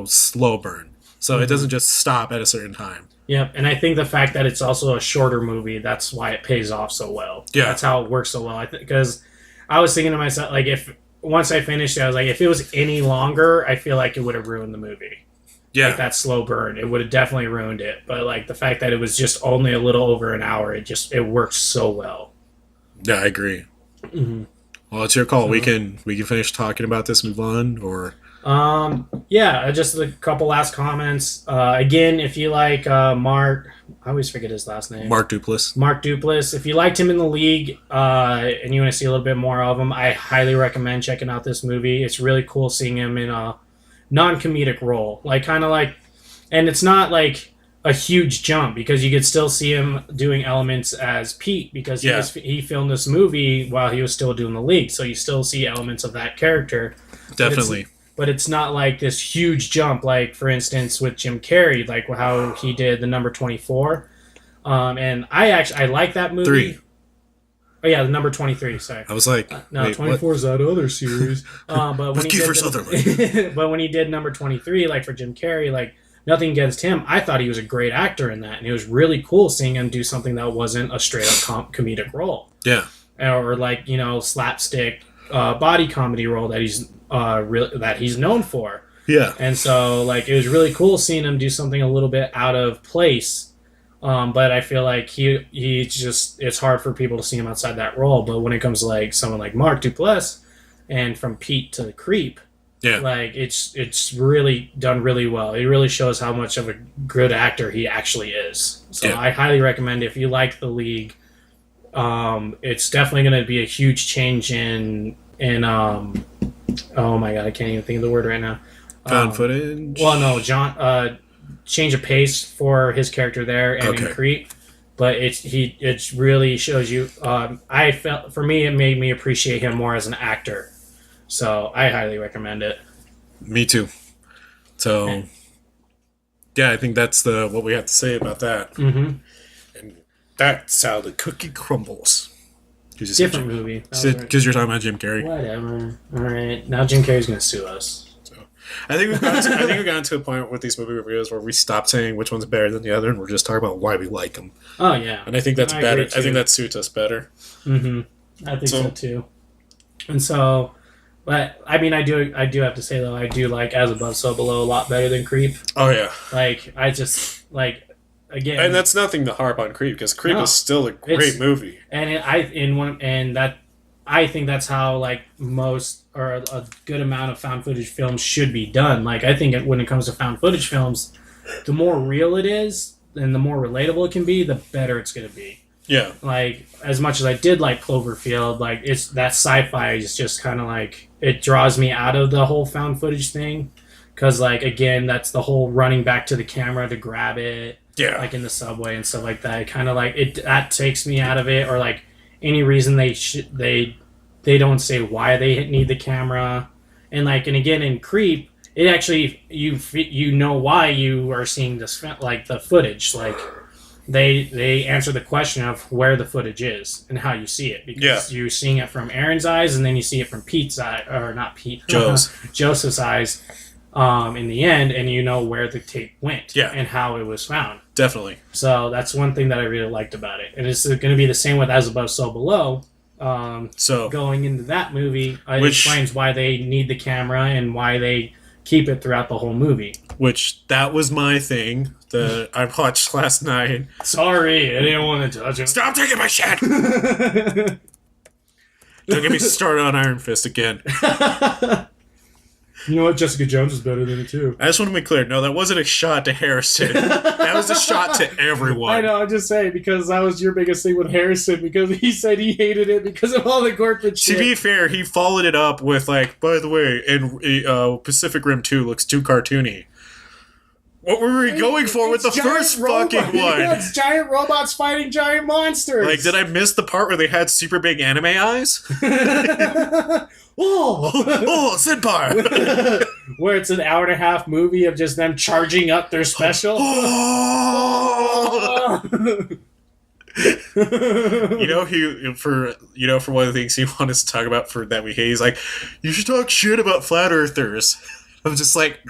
slow burn. So it doesn't just stop at a certain time. Yep, and I think the fact that it's also a shorter movie, that's why it pays off so well. Yeah, that's how it works so well. I think because I was thinking to myself, like, if once I finished it, I was like, if it was any longer, I feel like it would have ruined the movie. Yeah, like that slow burn, it would have definitely ruined it. But like the fact that it was just only a little over an hour, it works so well. Yeah, I agree. Well, it's your call. So, we can finish talking about this, move on, or yeah, just a couple last comments. Again, if you like Mark, I always forget his last name. Mark Duplass. If you liked him in the league and you want to see a little bit more of him, I highly recommend checking out this movie. It's really cool seeing him in a non-comedic role, and it's not like a huge jump because you could still see him doing elements as Pete because he filmed this movie while he was still doing the league, so you still see elements of that character. Definitely. But it's not like this huge jump, like, for instance, with Jim Carrey, like how he did the number 24. And I like that movie. 3. Oh, yeah, the number 23, sorry. I was like, no, 24 is that other series. But when but when he did number 23, like for Jim Carrey, like, nothing against him, I thought he was a great actor in that. And it was really cool seeing him do something that wasn't a straight-up comedic role. Yeah. Or, like, you know, slapstick body comedy role that he's known for. Yeah. And so, like, it was really cool seeing him do something a little bit out of place. But I feel like he just, it's hard for people to see him outside that role. But when it comes to, like, someone like Mark Duplass and from Pete to Creep, like, it's really done really well. It really shows how much of a good actor he actually is. So I highly recommend it. If you like The League, it's definitely going to be a huge change in oh my god, I can't even think of the word right now. Found footage? Well, no, change of pace for his character there and in Creep. But it really shows you. I felt, for me, it made me appreciate him more as an actor. So I highly recommend it. Me too. So yeah, I think that's what we have to say about that. And that's how the cookie crumbles. Different movie. Because you're talking about Jim Carrey. Whatever. All right. Now Jim Carrey's going to sue us. So, I think we've gotten to a point with these movie reviews where we stop saying which one's better than the other, and we're just talking about why we like them. Oh yeah. And I think that's better. I think that suits us better. I think so too. And so, but I mean, I do have to say though, I do like As Above, So Below a lot better than Creep. Oh yeah. Like, I just like. Again, and that's nothing to harp on Creep because Creep is still a great movie. And I think that's how like most or a good amount of found footage films should be done. Like I think when it comes to found footage films, the more real it is and the more relatable it can be, the better it's going to be. Yeah. Like as much as I did like Cloverfield, like it's that sci-fi is just kind of like it draws me out of the whole found footage thing because like again that's the whole running back to the camera to grab it. Yeah, like in the subway and stuff like that. It kind of like it that takes me out of it, or like any reason they don't say why they need the camera, and again in Creep, it actually you know why you are seeing this like the footage. Like they answer the question of where the footage is and how you see it, because you're seeing it from Aaron's eyes, and then you see it from Pete's eye, or not Pete, Joseph's eyes, in the end, and you know where the tape went and how it was found. Definitely. So that's one thing that I really liked about it, and it's going to be the same with As Above, So Below. So going into that movie, it explains why they need the camera and why they keep it throughout the whole movie. Which, that was my thing that I watched last night. Sorry, I didn't want to touch it. Stop taking my shit! Don't get me started on Iron Fist again. You know what? Jessica Jones is better than it, too. I just want to be clear. No, that wasn't a shot to Harrison. That was a shot to everyone. I know, I'm just saying, because that was your biggest thing with Harrison, because he said he hated it because of all the corporate shit. To be fair, he followed it up with, like, by the way, and Pacific Rim 2 looks too cartoony. What were we going for with the first fucking one? Yeah, it's giant robots fighting giant monsters. Like, did I miss the part where they had super big anime eyes? Oh, Senpai! Where it's an hour and a half movie of just them charging up their special. For one of the things he wanted to talk about for that we hate, he's like, you should talk shit about flat earthers. I'm just like,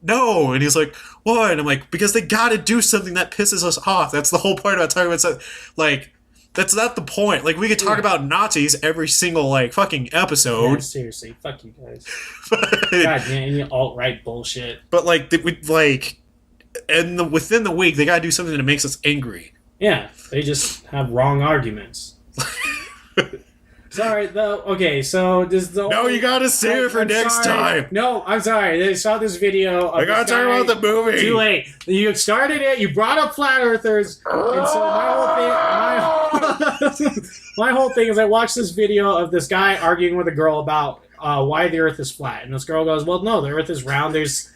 no. And he's like, why? And I'm like, because they gotta do something that pisses us off. That's the whole point about talking about something. Like, that's not the point. Like, we could talk about Nazis every single, like, fucking episode. Yeah, seriously, fuck you guys. God damn, you alt-right bullshit. But, like, within the week, they gotta do something that makes us angry. Yeah, they just have wrong arguments. Sorry, though. Okay, so this is the No, you gotta save it for next time. No, I'm sorry. They saw this video of I gotta talk about the movie. Too late. You started it. You brought up flat earthers, and so my whole thing is I watched this video of this guy arguing with a girl about why the Earth is flat, and this girl goes, "Well, no, the Earth is round. There's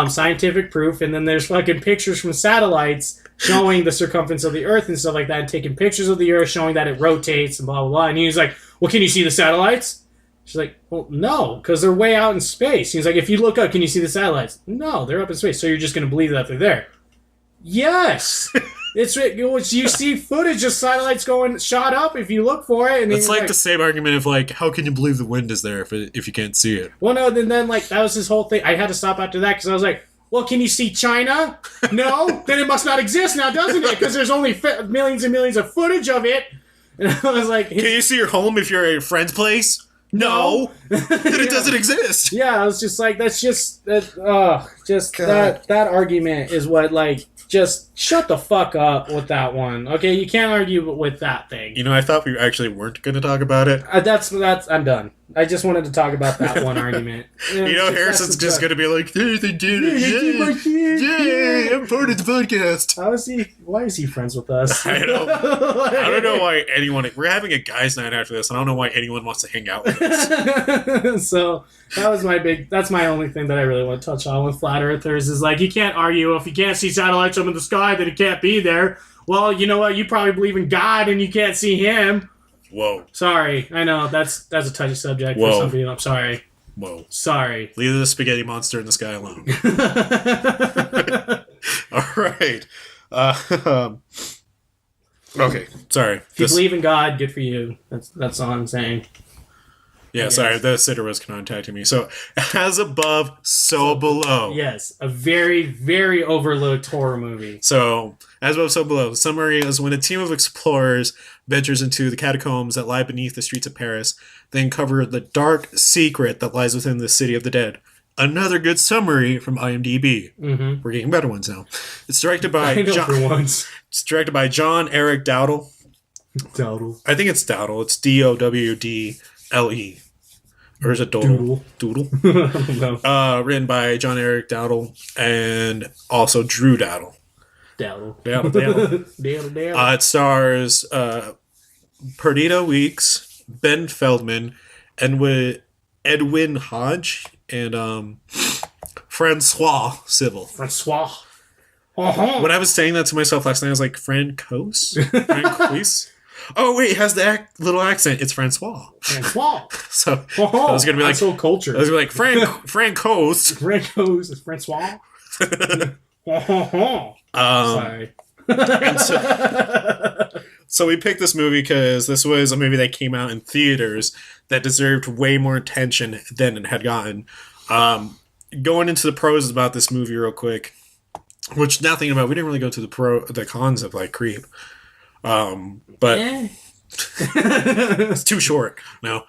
scientific proof, and then there's fucking pictures from satellites showing the circumference of the Earth and stuff like that, and taking pictures of the Earth showing that it rotates and blah blah blah." And he's like, "Well, can you see the satellites?" She's like, "Well, no, because they're way out in space." He's like, "If you look up, can you see the satellites?" "No, they're up in space." "So you're just going to believe that they're there?" "Yes." You see footage of satellites going shot up if you look for it. And it's like the same argument of, like, how can you believe the wind is there if you can't see it? Well, no, then like, that was his whole thing. I had to stop after that because I was like, well, can you see China? No? Then it must not exist now, doesn't it? Because there's only millions and millions of footage of it. And I was like... Can you see your home if you're at a friend's place? No. Then it doesn't exist. Yeah, I was just like, that's just... that argument is what, like... Just shut the fuck up with that one. Okay, you can't argue with that thing. You know, I thought we actually weren't going to talk about it. That's. I'm done. I just wanted to talk about that one argument. Harrison's just going to be like, "There they did it! Yay! I'm part of the podcast." Why is he friends with us? I don't know why anyone. We're having a guys' night after this. I don't know why anyone wants to hang out with us. So that's my only thing that I really want to touch on with flat earthers is, like, you can't argue if you can't see satellites up in the sky that it can't be there. Well, you know what? You probably believe in God and you can't see him. Whoa. Sorry. I know that's a touchy subject for some people. I'm sorry. Whoa. Sorry. Leave the spaghetti monster in the sky alone. All right. Okay. Sorry. If you believe in God, good for you. That's all I'm saying. Yeah, sorry, the sitter was contacting me. So, As Above, So Below. Yes, a very, very overlooked horror movie. So, As Above, So Below. The summary is when a team of explorers ventures into the catacombs that lie beneath the streets of Paris, they uncover the dark secret that lies within the city of the dead. Another good summary from IMDb. Mm-hmm. We're getting better ones now. It's directed by It's directed by John Eric Dowdle. Dowdle. I think it's Dowdle. It's Dowdle. Or is it Doodle? Doodle. No. Written by John Eric Dowdle and also Drew Dowdle. Dowdle. It stars Perdita Weeks, Ben Feldman, Edwin Hodge, and Francois Civil. Francois. When I was saying that to myself last night, I was like, Francos? Francois? Oh, wait, it has the little accent. It's Francois. So I was going to be like... so cultured. I was going to be like, Francos. Francos is Francois? Sorry. And so we picked this movie because this was a movie that came out in theaters that deserved way more attention than it had gotten. Going into the pros about this movie real quick, which now thinking about, we didn't really go to the cons of like Creep. But it's too short. No,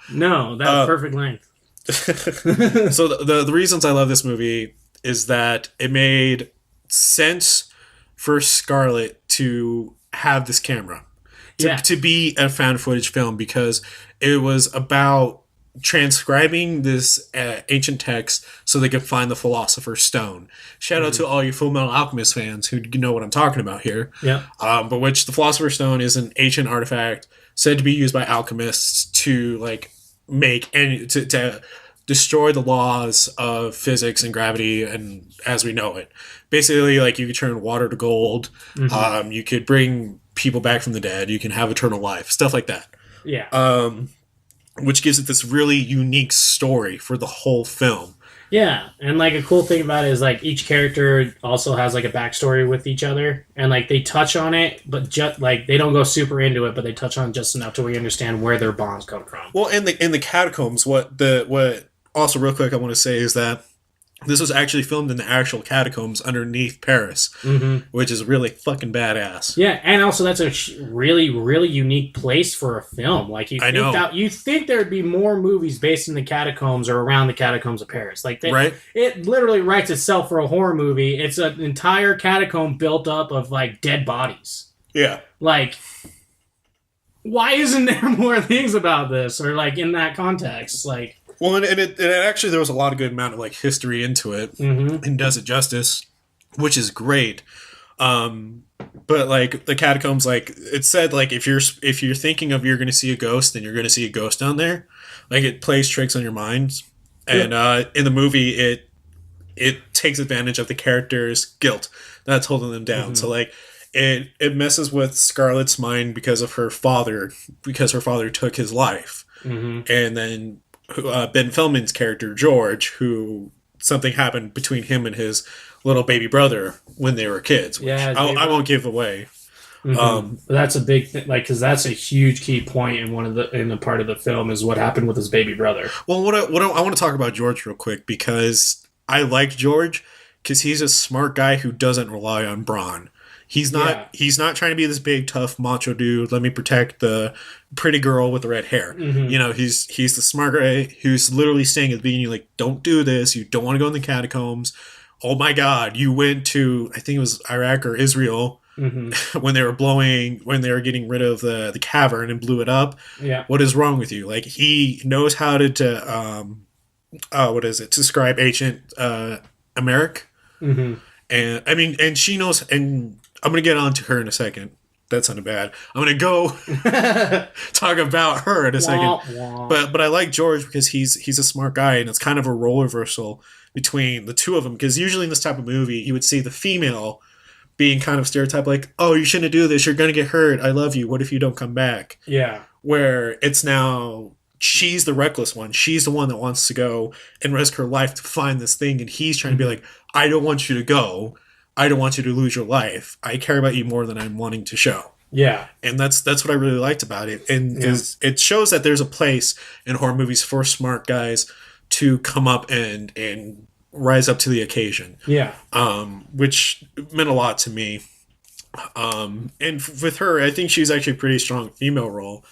that's perfect length. So the reasons I love this movie is that it made sense for Scarlett to have this camera, to be a found footage film, because it was about transcribing this ancient text so they could find the Philosopher's Stone. Shout out to all you Full Metal Alchemist fans who know what I'm talking about here. Yeah. But which the Philosopher's Stone is an ancient artifact said to be used by alchemists to like make any to destroy the laws of physics and gravity and as we know it. Basically, like you could turn water to gold. You could bring people back from the dead. You can have eternal life, stuff like that. Yeah. Which gives it this really unique story for the whole film. Yeah, and like a cool thing about it is like each character also has like a backstory with each other, and like they touch on it, but just like they don't go super into it, but they touch on it just enough to where you understand where their bonds come from. Well, in the catacombs, what also real quick I want to say is that this was actually filmed in the actual catacombs underneath Paris, which is really fucking badass. Yeah, and also that's a really, really unique place for a film. Like you think there'd be more movies based in the catacombs or around the catacombs of Paris. Like right? It literally writes itself for a horror movie. It's an entire catacomb built up of like dead bodies. Yeah. Like, why isn't there more things about this or like in that context? Like. Well, and it actually, there was a lot of good amount of like history into it, and does it justice, which is great. But like the catacombs, like it said, like if you're thinking of you're going to see a ghost, then you're going to see a ghost down there. Like it plays tricks on your mind, and in the movie, it takes advantage of the character's guilt that's holding them down. So like it messes with Scarlett's mind because of her father took his life, and then. Ben Feldman's character George, who something happened between him and his little baby brother when they were kids. Which I won't give away. That's a big thing, like because that's a huge key point in a part of the film is what happened with his baby brother. Well, I want to talk about George real quick because I like George because he's a smart guy who doesn't rely on brawn. He's not trying to be this big, tough, macho dude. Let me protect the pretty girl with the red hair. You know, he's the smart guy who's literally saying at the beginning, like, don't do this. You don't want to go in the catacombs. Oh my God, you went to, I think it was Iraq or Israel when they were getting rid of the cavern and blew it up. Yeah. What is wrong with you? Like, he knows how to describe ancient America. And I mean, and she knows, and I'm going to get on to her in a second. That sounded bad. I'm going to go talk about her in a second. But I like George because he's a smart guy, and it's kind of a role reversal between the two of them. Because usually in this type of movie, you would see the female being kind of stereotyped, like, oh, you shouldn't do this. You're going to get hurt. I love you. What if you don't come back? Yeah. Where it's now she's the reckless one. She's the one that wants to go and risk her life to find this thing. And he's trying to be like, I don't want you to go. I don't want you to lose your life. I care about you more than I'm wanting to show. Yeah. And that's what I really liked about it. And it shows that there's a place in horror movies for smart guys to come up and rise up to the occasion. Yeah. Which meant a lot to me. And with her, I think she's actually a pretty strong female role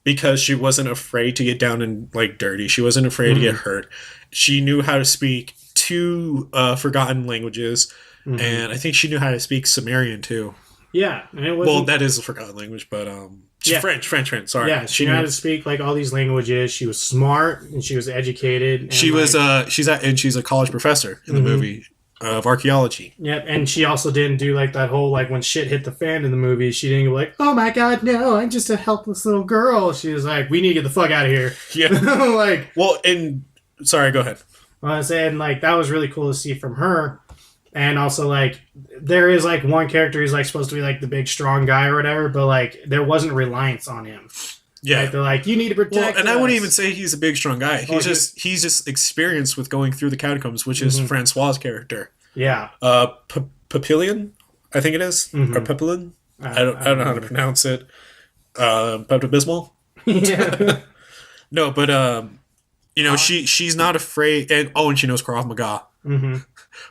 because she wasn't afraid to get down and like dirty. She wasn't afraid to get hurt. She knew how to speak two forgotten languages. And I think she knew how to speak Sumerian too. Yeah, and it wasn't... Well, that is a forgotten language, but French. Sorry. Yeah, she knew how to speak like all these languages. She was smart and she was educated. And she's a college professor in the movie of archaeology. Yep, and she also didn't do like that whole like when shit hit the fan in the movie. She didn't go like, oh my God, no, I'm just a helpless little girl. She was like, we need to get the fuck out of here. Yeah, like sorry, go ahead. I was saying like that was really cool to see from her. And also, like, there is, like, one character who's, like, supposed to be, like, the big, strong guy or whatever, but, like, there wasn't reliance on him. Yeah. Like, they're like, you need to protect us. I wouldn't even say he's a big, strong guy. He's just experienced with going through the catacombs, which is Francois's character. Yeah. Papillion? I think it is, or Pepilin. I don't know how to pronounce it. Pepto-Bismol. Yeah. No, but she's not afraid, and she knows Krav Maga,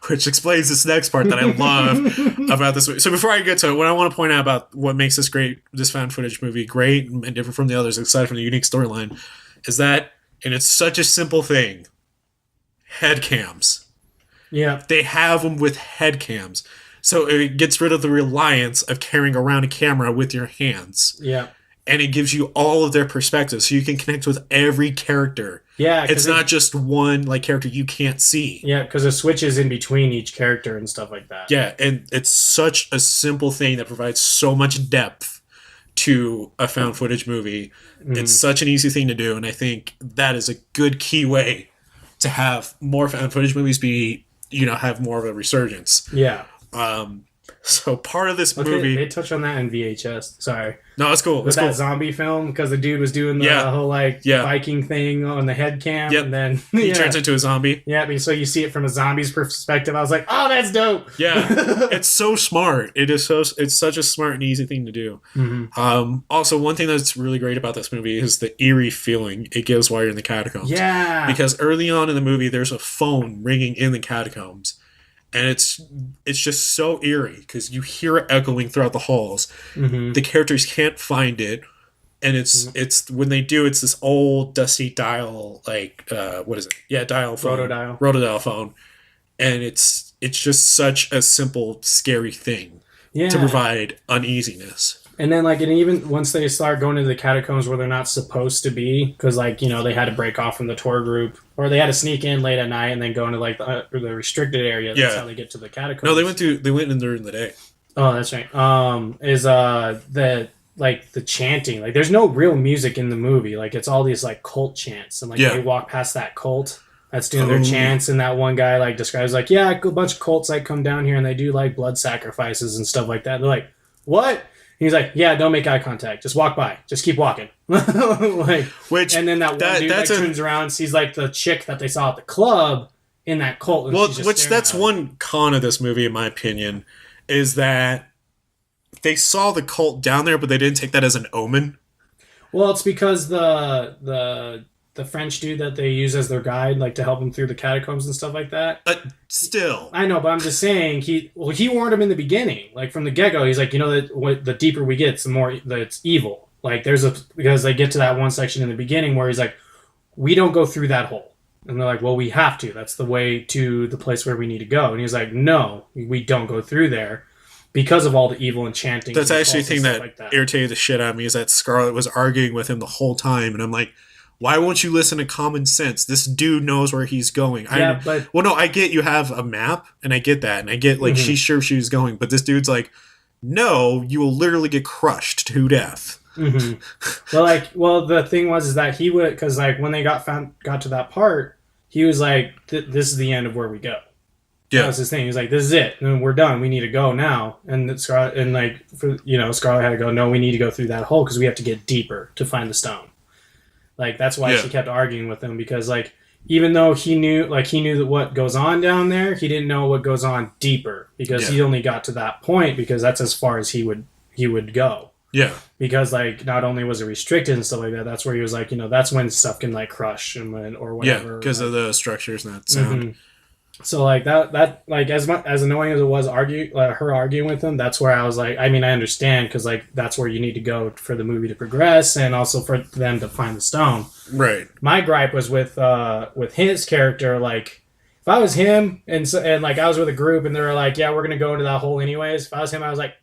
which explains this next part that I love about this movie. So before I get to it, what I want to point out about what makes this found footage movie great and different from the others, aside from the unique storyline, is that, and it's such a simple thing, head cams. Yeah. They have them with head cams. So it gets rid of the reliance of carrying around a camera with your hands. Yeah. And it gives you all of their perspectives, so you can connect with every character. Yeah. It's not just one character you can't see. Yeah, because it switches in between each character and stuff like that. Yeah, and it's such a simple thing that provides so much depth to a found footage movie. It's such an easy thing to do, and I think that is a good key way to have more found footage movies have more of a resurgence. Yeah. So part of this movie, they touch on that in VHS. Sorry. No, it's cool. With that zombie film, because the dude was doing the whole Viking thing on the head cam, and then he turns into a zombie. Yeah, so you see it from a zombie's perspective. I was like, oh, that's dope. Yeah, it's so smart. It's such a smart and easy thing to do. Also, one thing that's really great about this movie is the eerie feeling it gives while you're in the catacombs. Yeah, because early on in the movie, there's a phone ringing in the catacombs. And it's just so eerie because you hear it echoing throughout the halls. The characters can't find it, and it's when they do, it's this old dusty dial, what is it? Yeah, dial phone, rotodial phone, and it's just such a simple, scary thing to provide uneasiness. And then, and even once they start going into the catacombs where they're not supposed to be, because, they had to break off from the tour group, or they had to sneak in late at night and then go into, the restricted area. That's how they get to the catacombs. No, they went in during the day. Oh, that's right. The chanting. There's no real music in the movie. It's all these, cult chants. And, they walk past that cult that's doing their chants, and that one guy, describes, a bunch of cults, come down here, and they do, blood sacrifices and stuff like that. They're like, what? He's like, yeah, don't make eye contact. Just walk by. Just keep walking. And then that one dude turns around and sees the chick that they saw at the club in that cult. And that's one con of this movie, in my opinion, is that they saw the cult down there, but they didn't take that as an omen. Well, it's because the French dude that they use as their guide, to help them through the catacombs and stuff like that. Still, I know, but I'm just saying he warned him in the beginning, from the get go. He's like, that the deeper we get, the more that it's evil. Because they get to that one section in the beginning where he's like, we don't go through that hole, and they're like, well, we have to. That's the way to the place where we need to go. And he's like, no, we don't go through there. Because of all the evil and chanting. That's actually the thing that irritated the shit out of me, is that Scarlett was arguing with him the whole time, and I'm like, why won't you listen to common sense? This dude knows where he's going. I get you have a map, and I get that, and I get she's sure she was going, but this dude's like, no, you will literally get crushed to death. Well, the thing was that he would, because when they got to that part, he was like, this is the end of where we go. Yeah, that was his thing. He was like, this is it, and we're done. We need to go now. And Scarlett Scarlett had to go, no, we need to go through that hole because we have to get deeper to find the stone. That's why she kept arguing with him, because even though he knew that what goes on down there, he didn't know what goes on deeper, because he only got to that point because that's as far as he would go. Yeah. Because not only was it restricted and stuff like that, that's where he was that's when stuff can crush or whatever. Yeah, because of the structures and that sound. So that as annoying as it was her arguing with him, that's where I was like, I understand, because that's where you need to go for the movie to progress, and also for them to find the stone. Right. My gripe was with his character. If I was him and I was with a group and they were like, yeah, we're gonna go into that hole anyways. If I was him, I was like,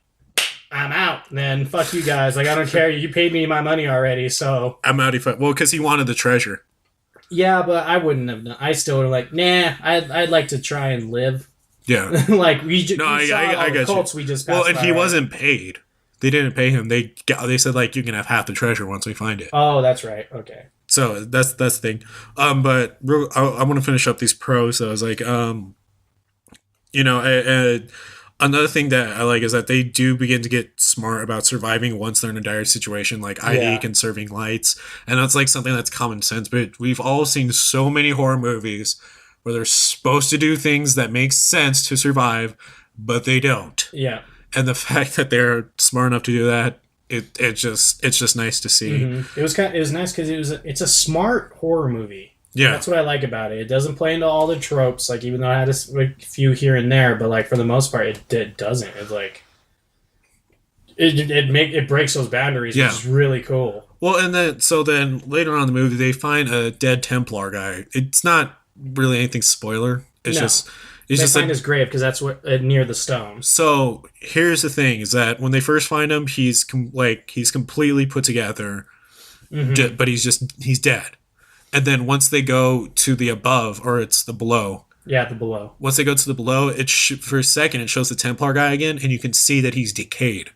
I'm out. Then fuck you guys. I don't care. You paid me my money already, so I'm out. Because he wanted the treasure. Yeah, but I wouldn't have done. I still would have nah. I'd like to try and live. Yeah. I got cults you. We just passed and he wasn't paid. They didn't pay him. They said you can have half the treasure once we find it. Oh, that's right. Okay. So that's the thing. But I want to finish up these pros. So I was like, another thing that I like is that they do begin to get smart about surviving once they're in a dire situation, i.e. conserving lights. And that's something that's common sense. But we've all seen so many horror movies where they're supposed to do things that make sense to survive, but they don't. Yeah. And the fact that they're smart enough to do that, it's just nice to see. Mm-hmm. It was nice because it's a smart horror movie. Yeah, that's what I like about it. It doesn't play into all the tropes, like even though I had a few here and there, but like for the most part, it doesn't. It's like it breaks those boundaries, which is really cool. Well, and then later on in the movie, they find a dead Templar guy. It's not really anything spoiler. It's just they find his grave because that's what near the stone. So here's the thing: is that when they first find him, he's completely put together, but he's dead. And then once they go to the above, or it's the below. Yeah, the below. Once they go to the below, for a second it shows the Templar guy again, and you can see that he's decayed.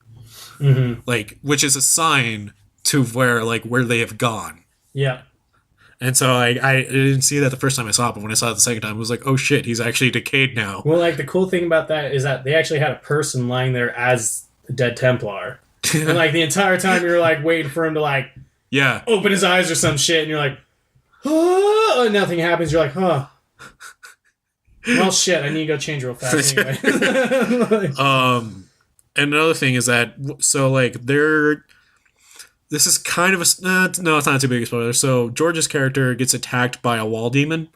Which is a sign to where they have gone. Yeah. And so I didn't see that the first time I saw it, but when I saw it the second time, I was like, oh shit, he's actually decayed now. Well, like the cool thing about that is that they actually had a person lying there as the dead Templar. And like the entire time you're like waiting for him to like open his eyes or some shit, and you're like, oh, and nothing happens. You're like, huh. Well, shit, I need to go change real fast anyway. And another thing is that, so like this is kind of no, it's not too big a spoiler. So George's character gets attacked by a wall demon.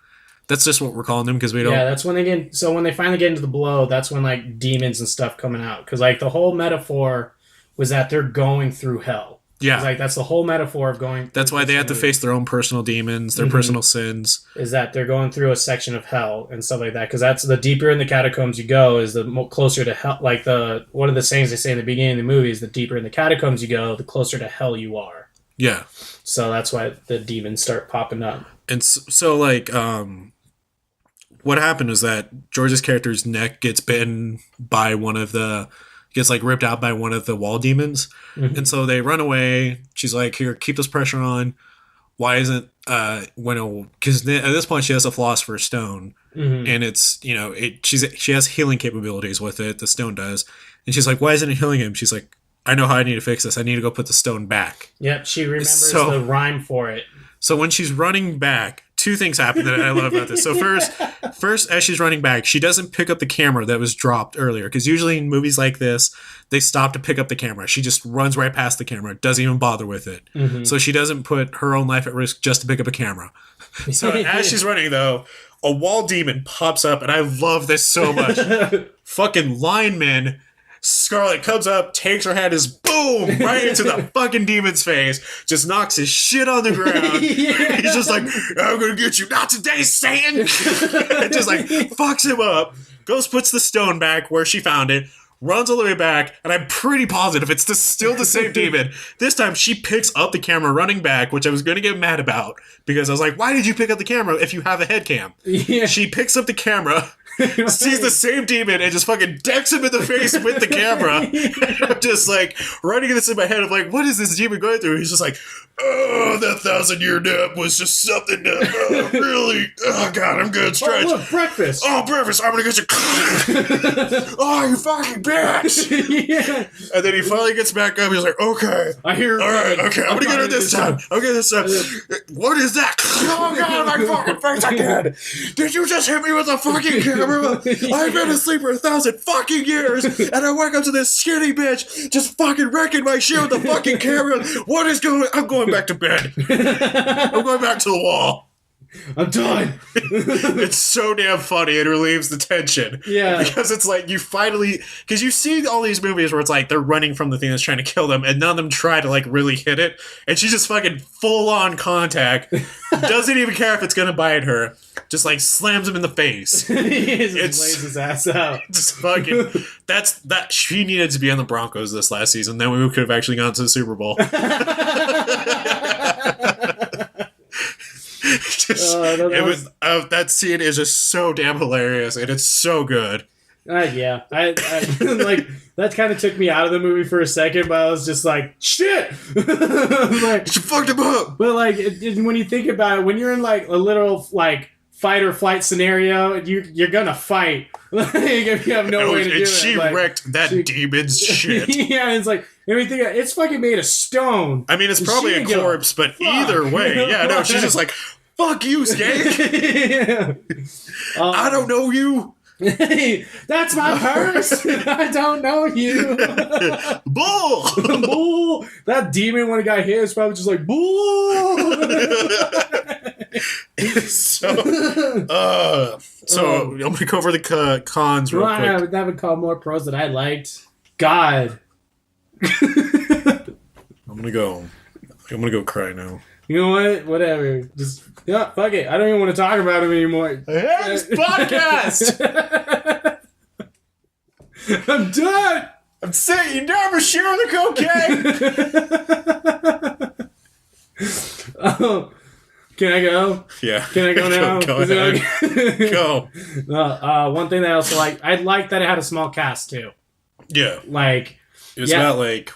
That's just what we're calling them because we don't. Yeah, that's when when they finally get into the below, that's when like demons and stuff coming out. Because like the whole metaphor was that they're going through hell. Yeah, like that's the whole metaphor of going. That's why they have to face their own personal demons, their personal sins. Is that they're going through a section of hell and stuff like that? Because that's the deeper in the catacombs you go, is the closer to hell. Like one of the sayings they say in the beginning of the movie is the deeper in the catacombs you go, the closer to hell you are. Yeah. So that's why the demons start popping up. And so like, what happened was that George's character's neck gets bitten by gets like ripped out by one of the wall demons. And so they run away. She's like, here, keep this pressure on. Why isn't because at this point she has a philosopher's stone, and it's she has healing capabilities with it. The stone does, and she's like, why isn't it healing him? She's like, I know how I need to fix this. I need to go put the stone back. Yep, she remembers the rhyme for it. So when she's running back, two things happen that I love about this. So first, as she's running back, she doesn't pick up the camera that was dropped earlier. Because usually in movies like this, they stop to pick up the camera. She just runs right past the camera, doesn't even bother with it. So she doesn't put her own life at risk just to pick up a camera. So as she's running, though, a wall demon pops up, and I love this so much. Fucking lineman Scarlet comes up, takes her hand, is boom, right into the fucking demon's face, just knocks his shit on the ground. He's just like, I'm gonna get you, not today, Satan! Just like, fucks him up, goes, puts the stone back where she found it, runs all the way back, and I'm pretty positive it's still the same demon. This time, she picks up the camera running back, which I was going to get mad about, because I was like, why did you pick up the camera if you have a head cam? Yeah. She picks up the camera, sees the same demon, and just fucking decks him in the face with the camera. I'm just like, running this in my head of like, what is this demon going through? He's just like, oh, that 1,000-year nap was just something to really, oh god, I'm good, stretch. Oh, look, breakfast. Oh, breakfast, I'm gonna get you. Oh, you fucking bitch. Yeah. And then he finally gets back up, he's like, okay. I hear all right, okay, I'm gonna get her this time. Okay, this time. What is that? Oh god, my fucking face again. Did you just hit me with a fucking camera? I've been asleep for 1,000 fucking years, and I wake up to this skinny bitch just fucking wrecking my shit with the fucking camera. What is going on? I'm going back to bed. I'm going back to the wall. I'm done. It's so damn funny. It relieves the tension. Yeah. Because it's like you finally... Because you see all these movies where it's like they're running from the thing that's trying to kill them, and none of them try to like really hit it. And she just fucking full-on contact. Doesn't even care if it's going to bite her. Just like slams him in the face. He just lays his ass out. Just fucking... That she needed to be on the Broncos this last season. Then we could have actually gone to the Super Bowl. That scene is just so damn hilarious, and it's so good. Yeah, I like that kind of took me out of the movie for a second, but I was just like, shit. Like, she fucked him up. But like, when you think about it, when you're in like a literal like fight or flight scenario, you're gonna fight. Like, if you have no way to do it. She wrecked that demon's shit. Yeah, it's like everything. It's fucking made of stone. I mean, it's probably a corpse, but either way, yeah, no, she's just like, fuck you, Skank. I don't know you. Hey, that's my purse. I don't know you. Bull. Bull. That demon when it got hit is probably just like bull. So I'm gonna go over the cons real quick. I haven't called more pros that I liked. God. I'm gonna go cry now. You know what? Whatever. Just fuck it. I don't even want to talk about him anymore. This podcast. I'm done. I'm sick. You never share the cocaine. Oh, can I go? Yeah. Can I go now? Go ahead. Okay? Go. One thing that I also like, I like that it had a small cast too. Yeah. Like it was about like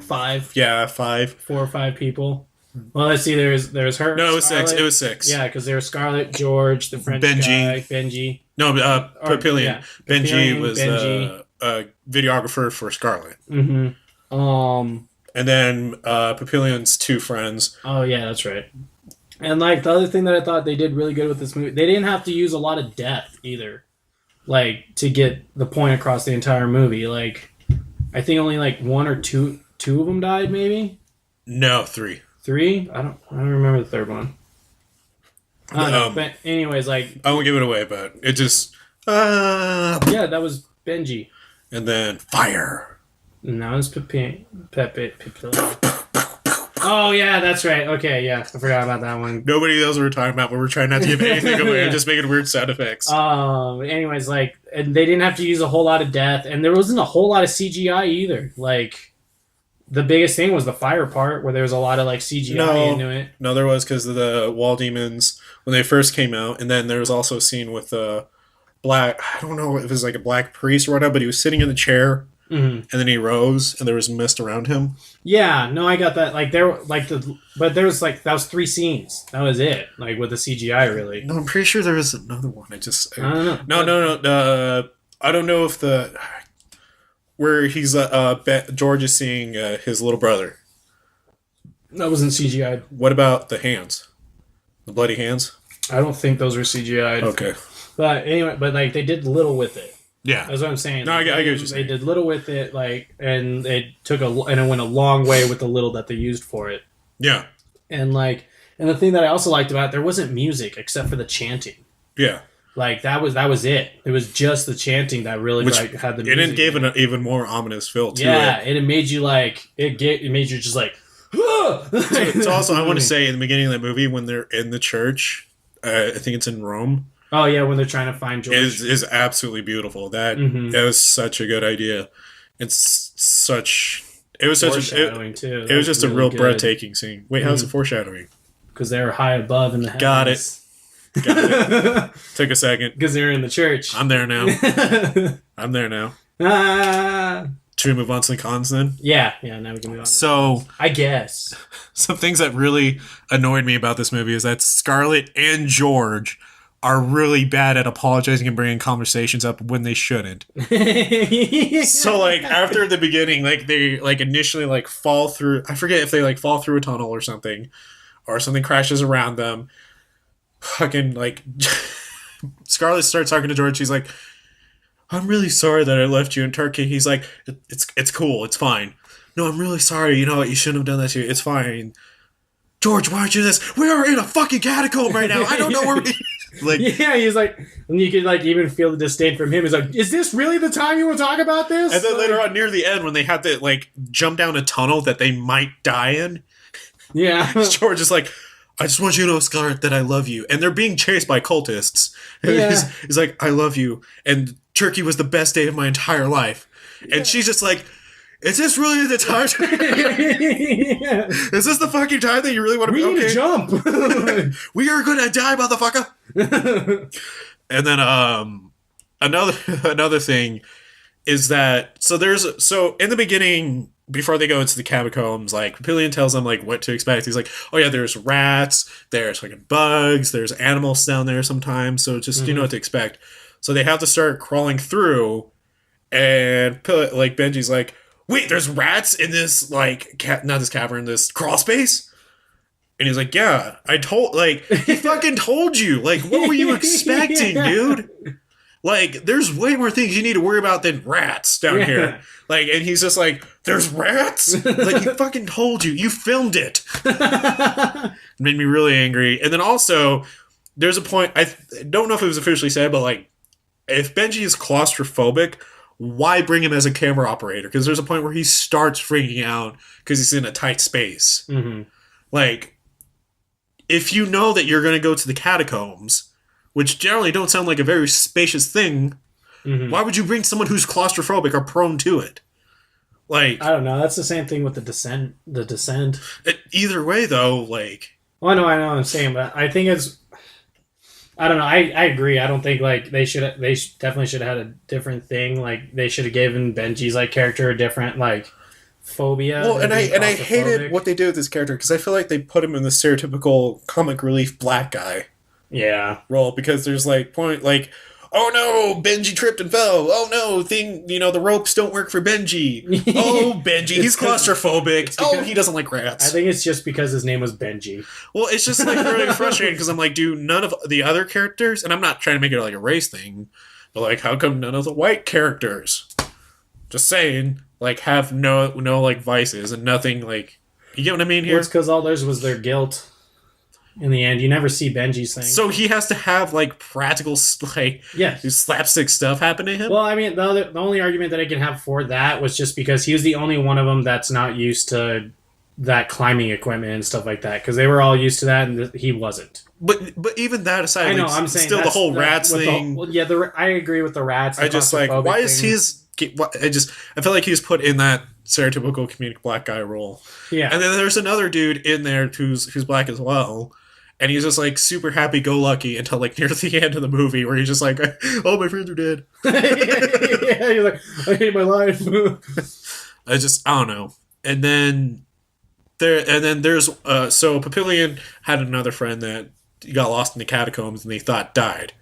5. Yeah, 5. 4 or 5 people. Well, let's see. There's her. No, it was Scarlett. 6. It was 6. Yeah, because there was Scarlett, George, the French guy, Benji. No, Papillion. Yeah. Benji was Benji. A videographer for Scarlett. Mm-hmm. And then Papillion's 2 friends. Oh yeah, that's right. And like the other thing that I thought they did really good with this movie, they didn't have to use a lot of death either, like to get the point across the entire movie. Like, I think only like 1 or 2 of them died, maybe. No, 3. 3? I don't remember the third one. I don't know. But anyways, like I won't give it away, but it just yeah, that was Benji. And then fire. And that was Pepe. Oh yeah, that's right. Okay, yeah, I forgot about that one. Nobody knows what we're talking about, but we're trying not to give anything away. I'm just making weird sound effects. Anyways, like, and they didn't have to use a whole lot of death, and there wasn't a whole lot of CGI either. Like, the biggest thing was the fire part, where there was a lot of like CGI into it. No, there was because of the wall demons when they first came out, and then there was also a scene with the black. I don't know if it was like a black priest or whatever, but he was sitting in the chair. Mm-hmm. And then he rose, and there was mist around him. Yeah, no, I got that. Like but there was like that was 3 scenes. That was it. Like with the CGI, really. No, I'm pretty sure there was another one. I don't know. No. I don't know if where he's George is seeing his little brother. That wasn't CGI. What about the hands? The bloody hands? I don't think those were CGI. Okay. But anyway, like they did little with it. Yeah, that's what I'm saying. No, I get what you're saying. They did little with it, like, and it went a long way with the little that they used for it. Yeah, and the thing that I also liked about it, there wasn't music except for the chanting. Yeah, like that was it. It was just the chanting that really had the music. And it gave an even more ominous feel to it. Yeah, and it made you it made you just like. It's also I want to say in the beginning of the movie when they're in the church, I think it's in Rome. Oh yeah, when they're trying to find George, is absolutely beautiful. That was such a good idea. It was foreshadowing too. It was just really a real breathtaking scene. Wait, how's it foreshadowing? Because they were high above in the heavens. Got it. Took a second. Because they're in the church. I'm there now. Should we move on to the cons then? Yeah, now we can move on. So, I guess. Some things that really annoyed me about this movie is that Scarlett and George are really bad at apologizing and bringing conversations up when they shouldn't. So, like, after the beginning, like, they, like, initially, like, fall through... I forget if they, like, fall through a tunnel or something crashes around them. Fucking, like... Scarlett starts talking to George. She's like, I'm really sorry that I left you in Turkey. He's like, it's cool. It's fine. No, I'm really sorry. You know what? You shouldn't have done that to you. It's fine. George, why aren't you this? We are in a fucking catacomb right now. I don't know where we... Like, yeah, he's like, and you could like even feel the disdain from him. He's like, is this really the time you will talk about this? And then later on, near the end, when they have to like jump down a tunnel that they might die in, yeah, George is like, I just want you to know, Scarlett, that I love you. And they're being chased by cultists. And he's like, I love you. And Turkey was the best day of my entire life. And she's just like, is this really the time? Is this the fucking time that you really want to be? We need to jump. We are gonna die, motherfucker. And then another thing is that so in the beginning, before they go into the catacombs, like Papillion tells them like what to expect. He's like, oh yeah, there's rats, there's fucking bugs, there's animals down there sometimes, so just you know what to expect. So they have to start crawling through, and like Benji's like, wait, there's rats in this, like, not this cavern, this crawl space? And he's like, yeah, he fucking told you. Like, what were you expecting, dude? Like, there's way more things you need to worry about than rats down here. Like, and he's just like, there's rats? Like, he fucking told you. You filmed it. Made me really angry. And then also, there's a point, I don't know if it was officially said, but like, if Benji is claustrophobic, why bring him as a camera operator? Because there's a point where he starts freaking out because he's in a tight space. Mm-hmm. Like, if you know that you're going to go to the catacombs, which generally don't sound like a very spacious thing, why would you bring someone who's claustrophobic or prone to it? Like, I don't know. That's the same thing with the Descent. Either way, though, like... Well, I know what I'm saying, but I think it's... I don't know. I agree. I don't think like they definitely should have had a different thing. Like they should have given Benji's like character a different like phobia. Well, and I hated what they did with this character because I feel like they put him in the stereotypical comic relief black guy role because there's like point like, oh no, Benji tripped and fell. Oh no, the ropes don't work for Benji. Oh, Benji, he's claustrophobic. Oh, he doesn't like rats. I think it's just because his name was Benji. Well, it's just like really frustrating because I'm like, dude, none of the other characters, and I'm not trying to make it like a race thing, but like, how come none of the white characters, just saying, like have no like vices and nothing like, you get what I mean here? Well, it's because all theirs was their guilt. In the end, you never see Benji's thing. So he has to have like practical like slapstick stuff happen to him. Well, I mean, the only argument that I can have for that was just because he was the only one of them that's not used to that climbing equipment and stuff like that. Because they were all used to that, and he wasn't. But even that aside, I know like, I'm saying still the whole rats thing. I agree with the rats. I just like why is his? I feel like he's put in that stereotypical comedic black guy role. Yeah, and then there's another dude in there who's black as well. And he's just like super happy-go-lucky until like near the end of the movie, where he's just like, "Oh, my friends are dead." Yeah, he's like, "I hate my life." I don't know. And then there's so Papillion had another friend that got lost in the catacombs and they thought died.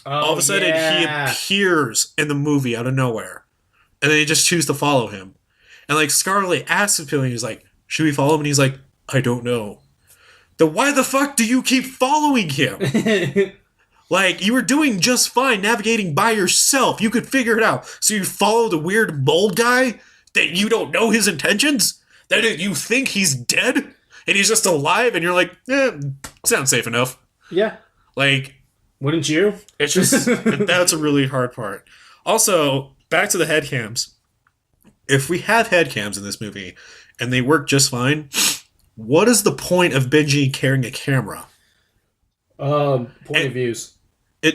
All of a sudden, he appears in the movie out of nowhere, and then they just choose to follow him. And like Scarlet asks Papillion, he's like, "Should we follow him?" And he's like, "I don't know." Then why the fuck do you keep following him? Like, you were doing just fine navigating by yourself. You could figure it out. So you follow the weird mold guy that you don't know his intentions? That you think he's dead? And he's just alive? And you're like, sounds safe enough. Yeah. Like... Wouldn't you? It's just... that's a really hard part. Also, back to the headcams. If we have headcams in this movie, and they work just fine... What is the point of Benji carrying a camera? Point of views.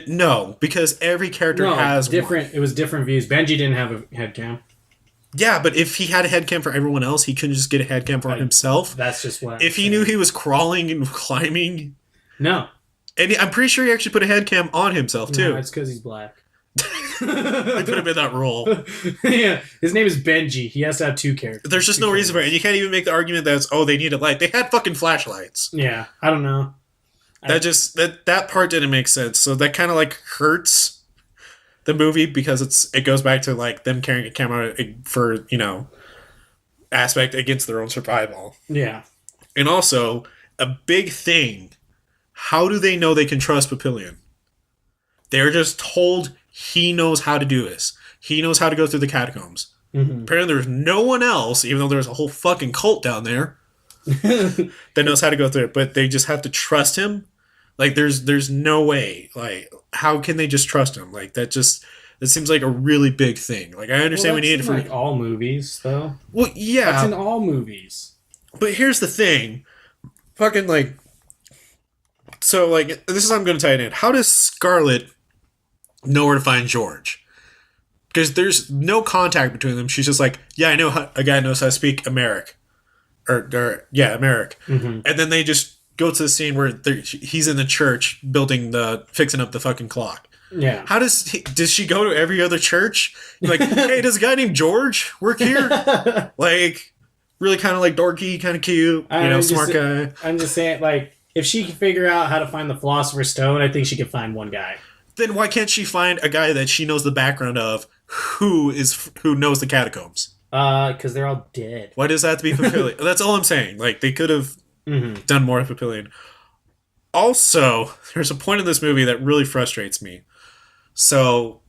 No, because every character has different. one. It was different views. Benji didn't have a head cam. Yeah, but if he had a head cam for everyone else, he couldn't just get a head cam for himself. That's just what. If he knew he was crawling and climbing, no. And I'm pretty sure he actually put a head cam on himself too. No, it's because he's black. They put him in that role. Yeah, his name is Benji. He has to have two characters. There's just no reason for it. And you can't even make the argument that they needed light. They had fucking flashlights. Yeah, I don't know. That part didn't make sense. So that kind of like hurts the movie because it goes back to like them carrying a camera for, aspect against their own survival. Yeah. And also, a big thing, how do they know they can trust Papillion? They're just told he knows how to do this. He knows how to go through the catacombs. Mm-hmm. Apparently there's no one else, even though there's a whole fucking cult down there, that knows how to go through it. But they just have to trust him. Like, there's no way. Like, how can they just trust him? Like, that seems like a really big thing. Like, I understand we need it for... like all movies, though. Well, yeah. That's in all movies. But here's the thing. Fucking, like... So, like, this is how I'm going to tie it in. How does Scarlet know where to find George? Because there's no contact between them. She's just like, yeah, I know a guy knows how to speak Amharic. Amharic. Mm-hmm. And then they just go to the scene where he's in the church fixing up the fucking clock. Yeah. How does she go to every other church? Like, hey, does a guy named George work here? Like, really kind of like dorky, kind of cute, smart guy. I'm just saying, like, if she can figure out how to find the Philosopher's Stone, I think she could find one guy. Then why can't she find a guy that she knows the background of who knows the catacombs? Because they're all dead. Why does that have to be Papillion? That's all I'm saying. Like, they could have done more with Papillion. Also, there's a point in this movie that really frustrates me. So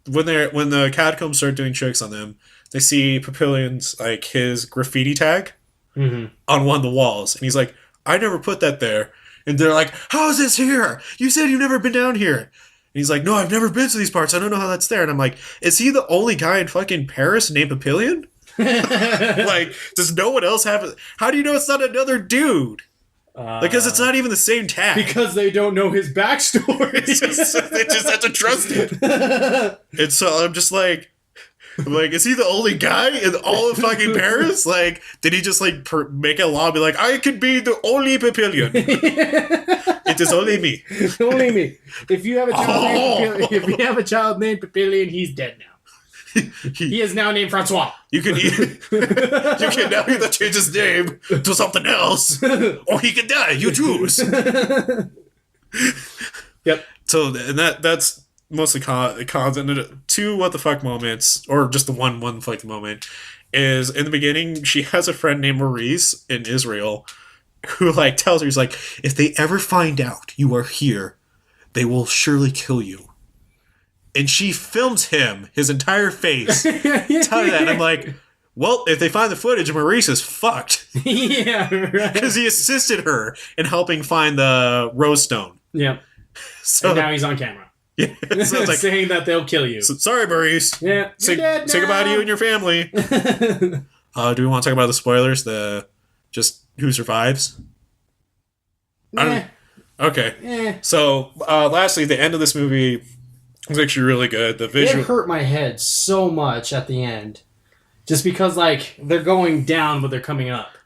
when the catacombs start doing tricks on them, they see Papillion's like his graffiti tag on one of the walls, and he's like, "I never put that there." And they're like, "How is this here? You said you've never been down here." And he's like, "No, I've never been to these parts. I don't know how that's there." And I'm like, "Is he the only guy in fucking Paris named Papillion? Like, does no one else have it? How do you know it's not another dude? Because it's not even the same tag. Because they don't know his backstory. They just have to trust it. And so I'm just like, is he the only guy in all of fucking Paris? Like, did he just like make a law and be like, I could be the only Papillion? It is only me. Only me. If you have a child named Papillion, he's dead now. He is now named Francois. You can now either change his name to something else, or he can die. You choose. Yep. So, and that's mostly cons. And two what the fuck moments, or just the one what the fuck moment, is in the beginning she has a friend named Maurice in Israel who like tells her, he's like, if they ever find out you are here, they will surely kill you. And she films him, his entire face, telling that. And I'm like, well, if they find the footage, Maurice is fucked. Yeah, right. Because he assisted her in helping find the rose stone. Yeah. So and now he's on camera. Yeah, so it's like, saying that they'll kill you. Sorry, Maurice. Yeah. Say goodbye to you and your family. Do we want to talk about the spoilers? Just who survives? Okay. So, lastly, the end of this movie was actually really good. The visual. It hurt my head so much at the end. Just because, like, they're going down, but they're coming up.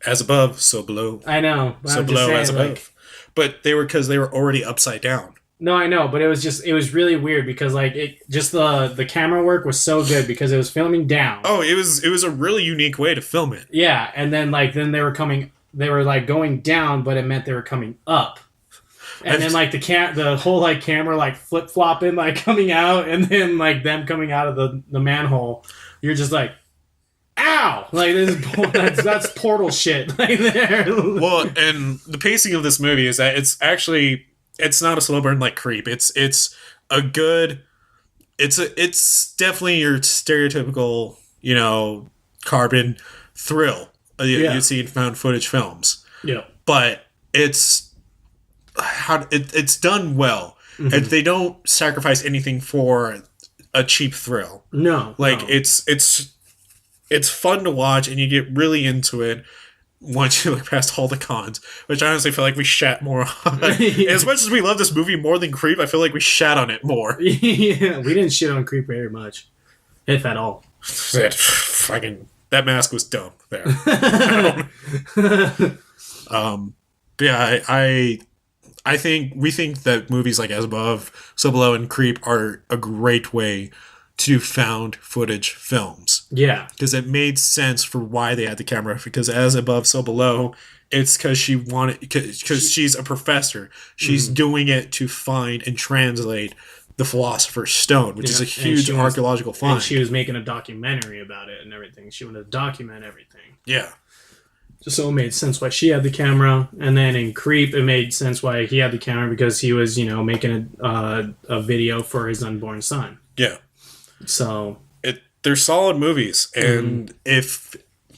As above, so below. I know. So below, saying, as above. Like, but because they were already upside down. No, I know, but it was really weird because, like, the camera work was so good because it was filming down. Oh, it was a really unique way to film it. Yeah, and then, like, they were, like, going down, but it meant they were coming up. And then, like, the whole, like, camera, like, flip-flopping, like, coming out, and then, like, them coming out of the manhole. You're just like, ow! Like, that's Portal shit right there. Well, and the pacing of this movie is that it's not a slow burn like Creep. It's definitely your stereotypical, carbon thrill you see in found footage films. Yeah. But it's done well. Mm-hmm. And they don't sacrifice anything for a cheap thrill. No. Like, it's fun to watch, and you get really into it once you look past all the cons, which I honestly feel like we shat more on. As much as we love this movie more than Creep, I feel like we shat on it more. Yeah, we didn't shit on Creep very much, if at all. That mask was dumb there. We think that movies like As Above, So Below, and Creep are a great way to do found footage films. Yeah. Because it made sense for why they had the camera. Because As Above, So Below, it's because she's a professor. She's doing it to find and translate the Philosopher's Stone, which is a huge archaeological find. And she was making a documentary about it and everything. She wanted to document everything. Yeah. So it made sense why she had the camera. And then in Creep, it made sense why he had the camera because he was, making a video for his unborn son. Yeah. So they're solid movies, and if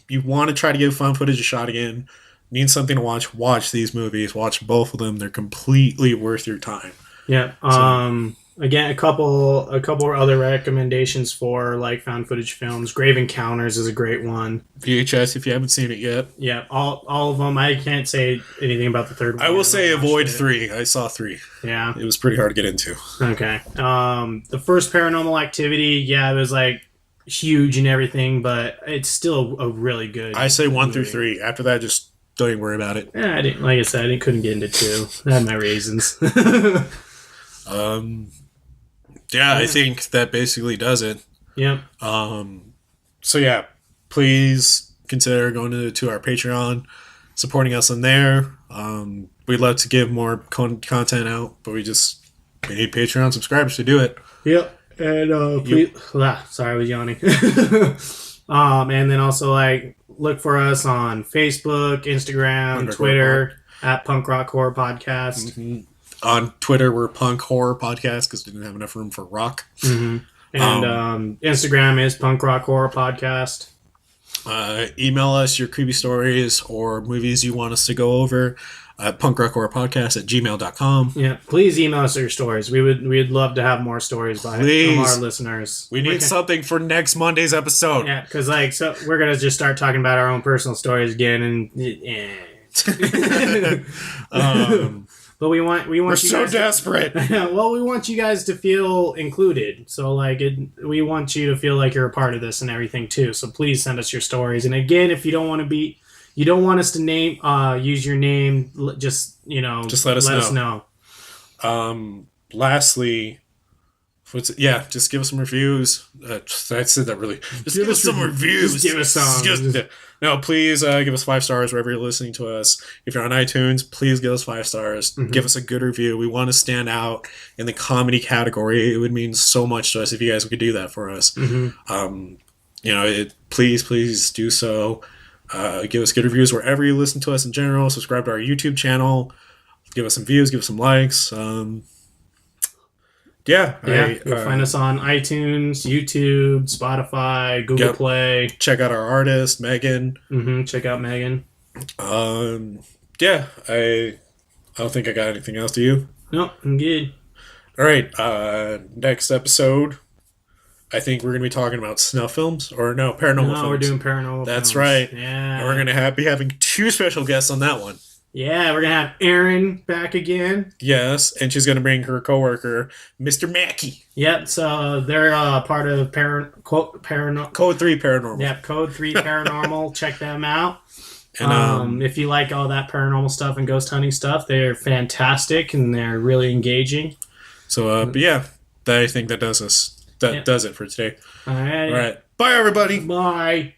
you want to try to give found footage a shot again, need something to watch these movies. Watch both of them. They're completely worth your time. Yeah. Again, a couple other recommendations for like found footage films. Grave Encounters is a great one. VHS, if you haven't seen it yet. Yeah, all of them. I can't say anything about the third one. I will say avoid 3. I saw 3. Yeah. It was pretty hard to get into. Okay. The first Paranormal Activity, it was like huge and everything, but it's still a really good I say 1 through 3. After that, just don't even worry about it. Yeah, like I said, I couldn't get into 2. I had my reasons. I think that basically does it. Yep. So yeah, please consider going to our Patreon, supporting us in there. We'd love to give more content out, but we need Patreon subscribers to do it. Yep. And please, sorry, I was yawning. And then also look for us on Facebook, Instagram, Twitter at punkrockhorrorpodcast. Mm-hmm. On Twitter, we're Punk Horror Podcast because we didn't have enough room for rock. Mm-hmm. And Instagram is Punk Rock Horror Podcast. Email us your creepy stories or movies you want us to go over at punkrockhorrorpodcast@gmail.com. Yeah, please email us your stories. We'd love to have more stories from our listeners. We need something for next Monday's episode. Yeah, because so we're gonna just start talking about our own personal stories again, and but we want we're you so guys desperate. Well, we want you guys to feel included. So we want you to feel like you're a part of this and everything too. So please send us your stories. And again, if you don't want us to use your name, just let us know. Lastly, just give us some reviews. I said that really. Just give us some reviews. Just give us some. No, please give us 5 stars wherever you're listening to us. If you're on iTunes, please give us 5 stars. Mm-hmm. Give us a good review. We want to stand out in the comedy category. It would mean so much to us if you guys could do that for us. Mm-hmm. Please do so. Give us good reviews wherever you listen to us in general. Subscribe to our YouTube channel. Give us some views. Give us some likes. You'll find us on iTunes, YouTube, Spotify, Google Play. Check out our artist, Megan. Mm-hmm. Check out Megan. I don't think I got anything else. Do you? No, I'm good. All right. Next episode, I think we're going to be talking about snuff films. Or no, paranormal films. No, we're doing paranormal That's films. right. Yeah. And we're going to be having 2 special guests on that one. Yeah, we're going to have Erin back again. Yes, and she's going to bring her coworker, Mr. Mackey. Yep, so they're part of Code 3 Paranormal. Yep, Code 3 Paranormal. Check them out. And if you like all that paranormal stuff and ghost hunting stuff, they're fantastic and they're really engaging. So, I think that does us. That does it for today. All right. Bye, everybody. Bye.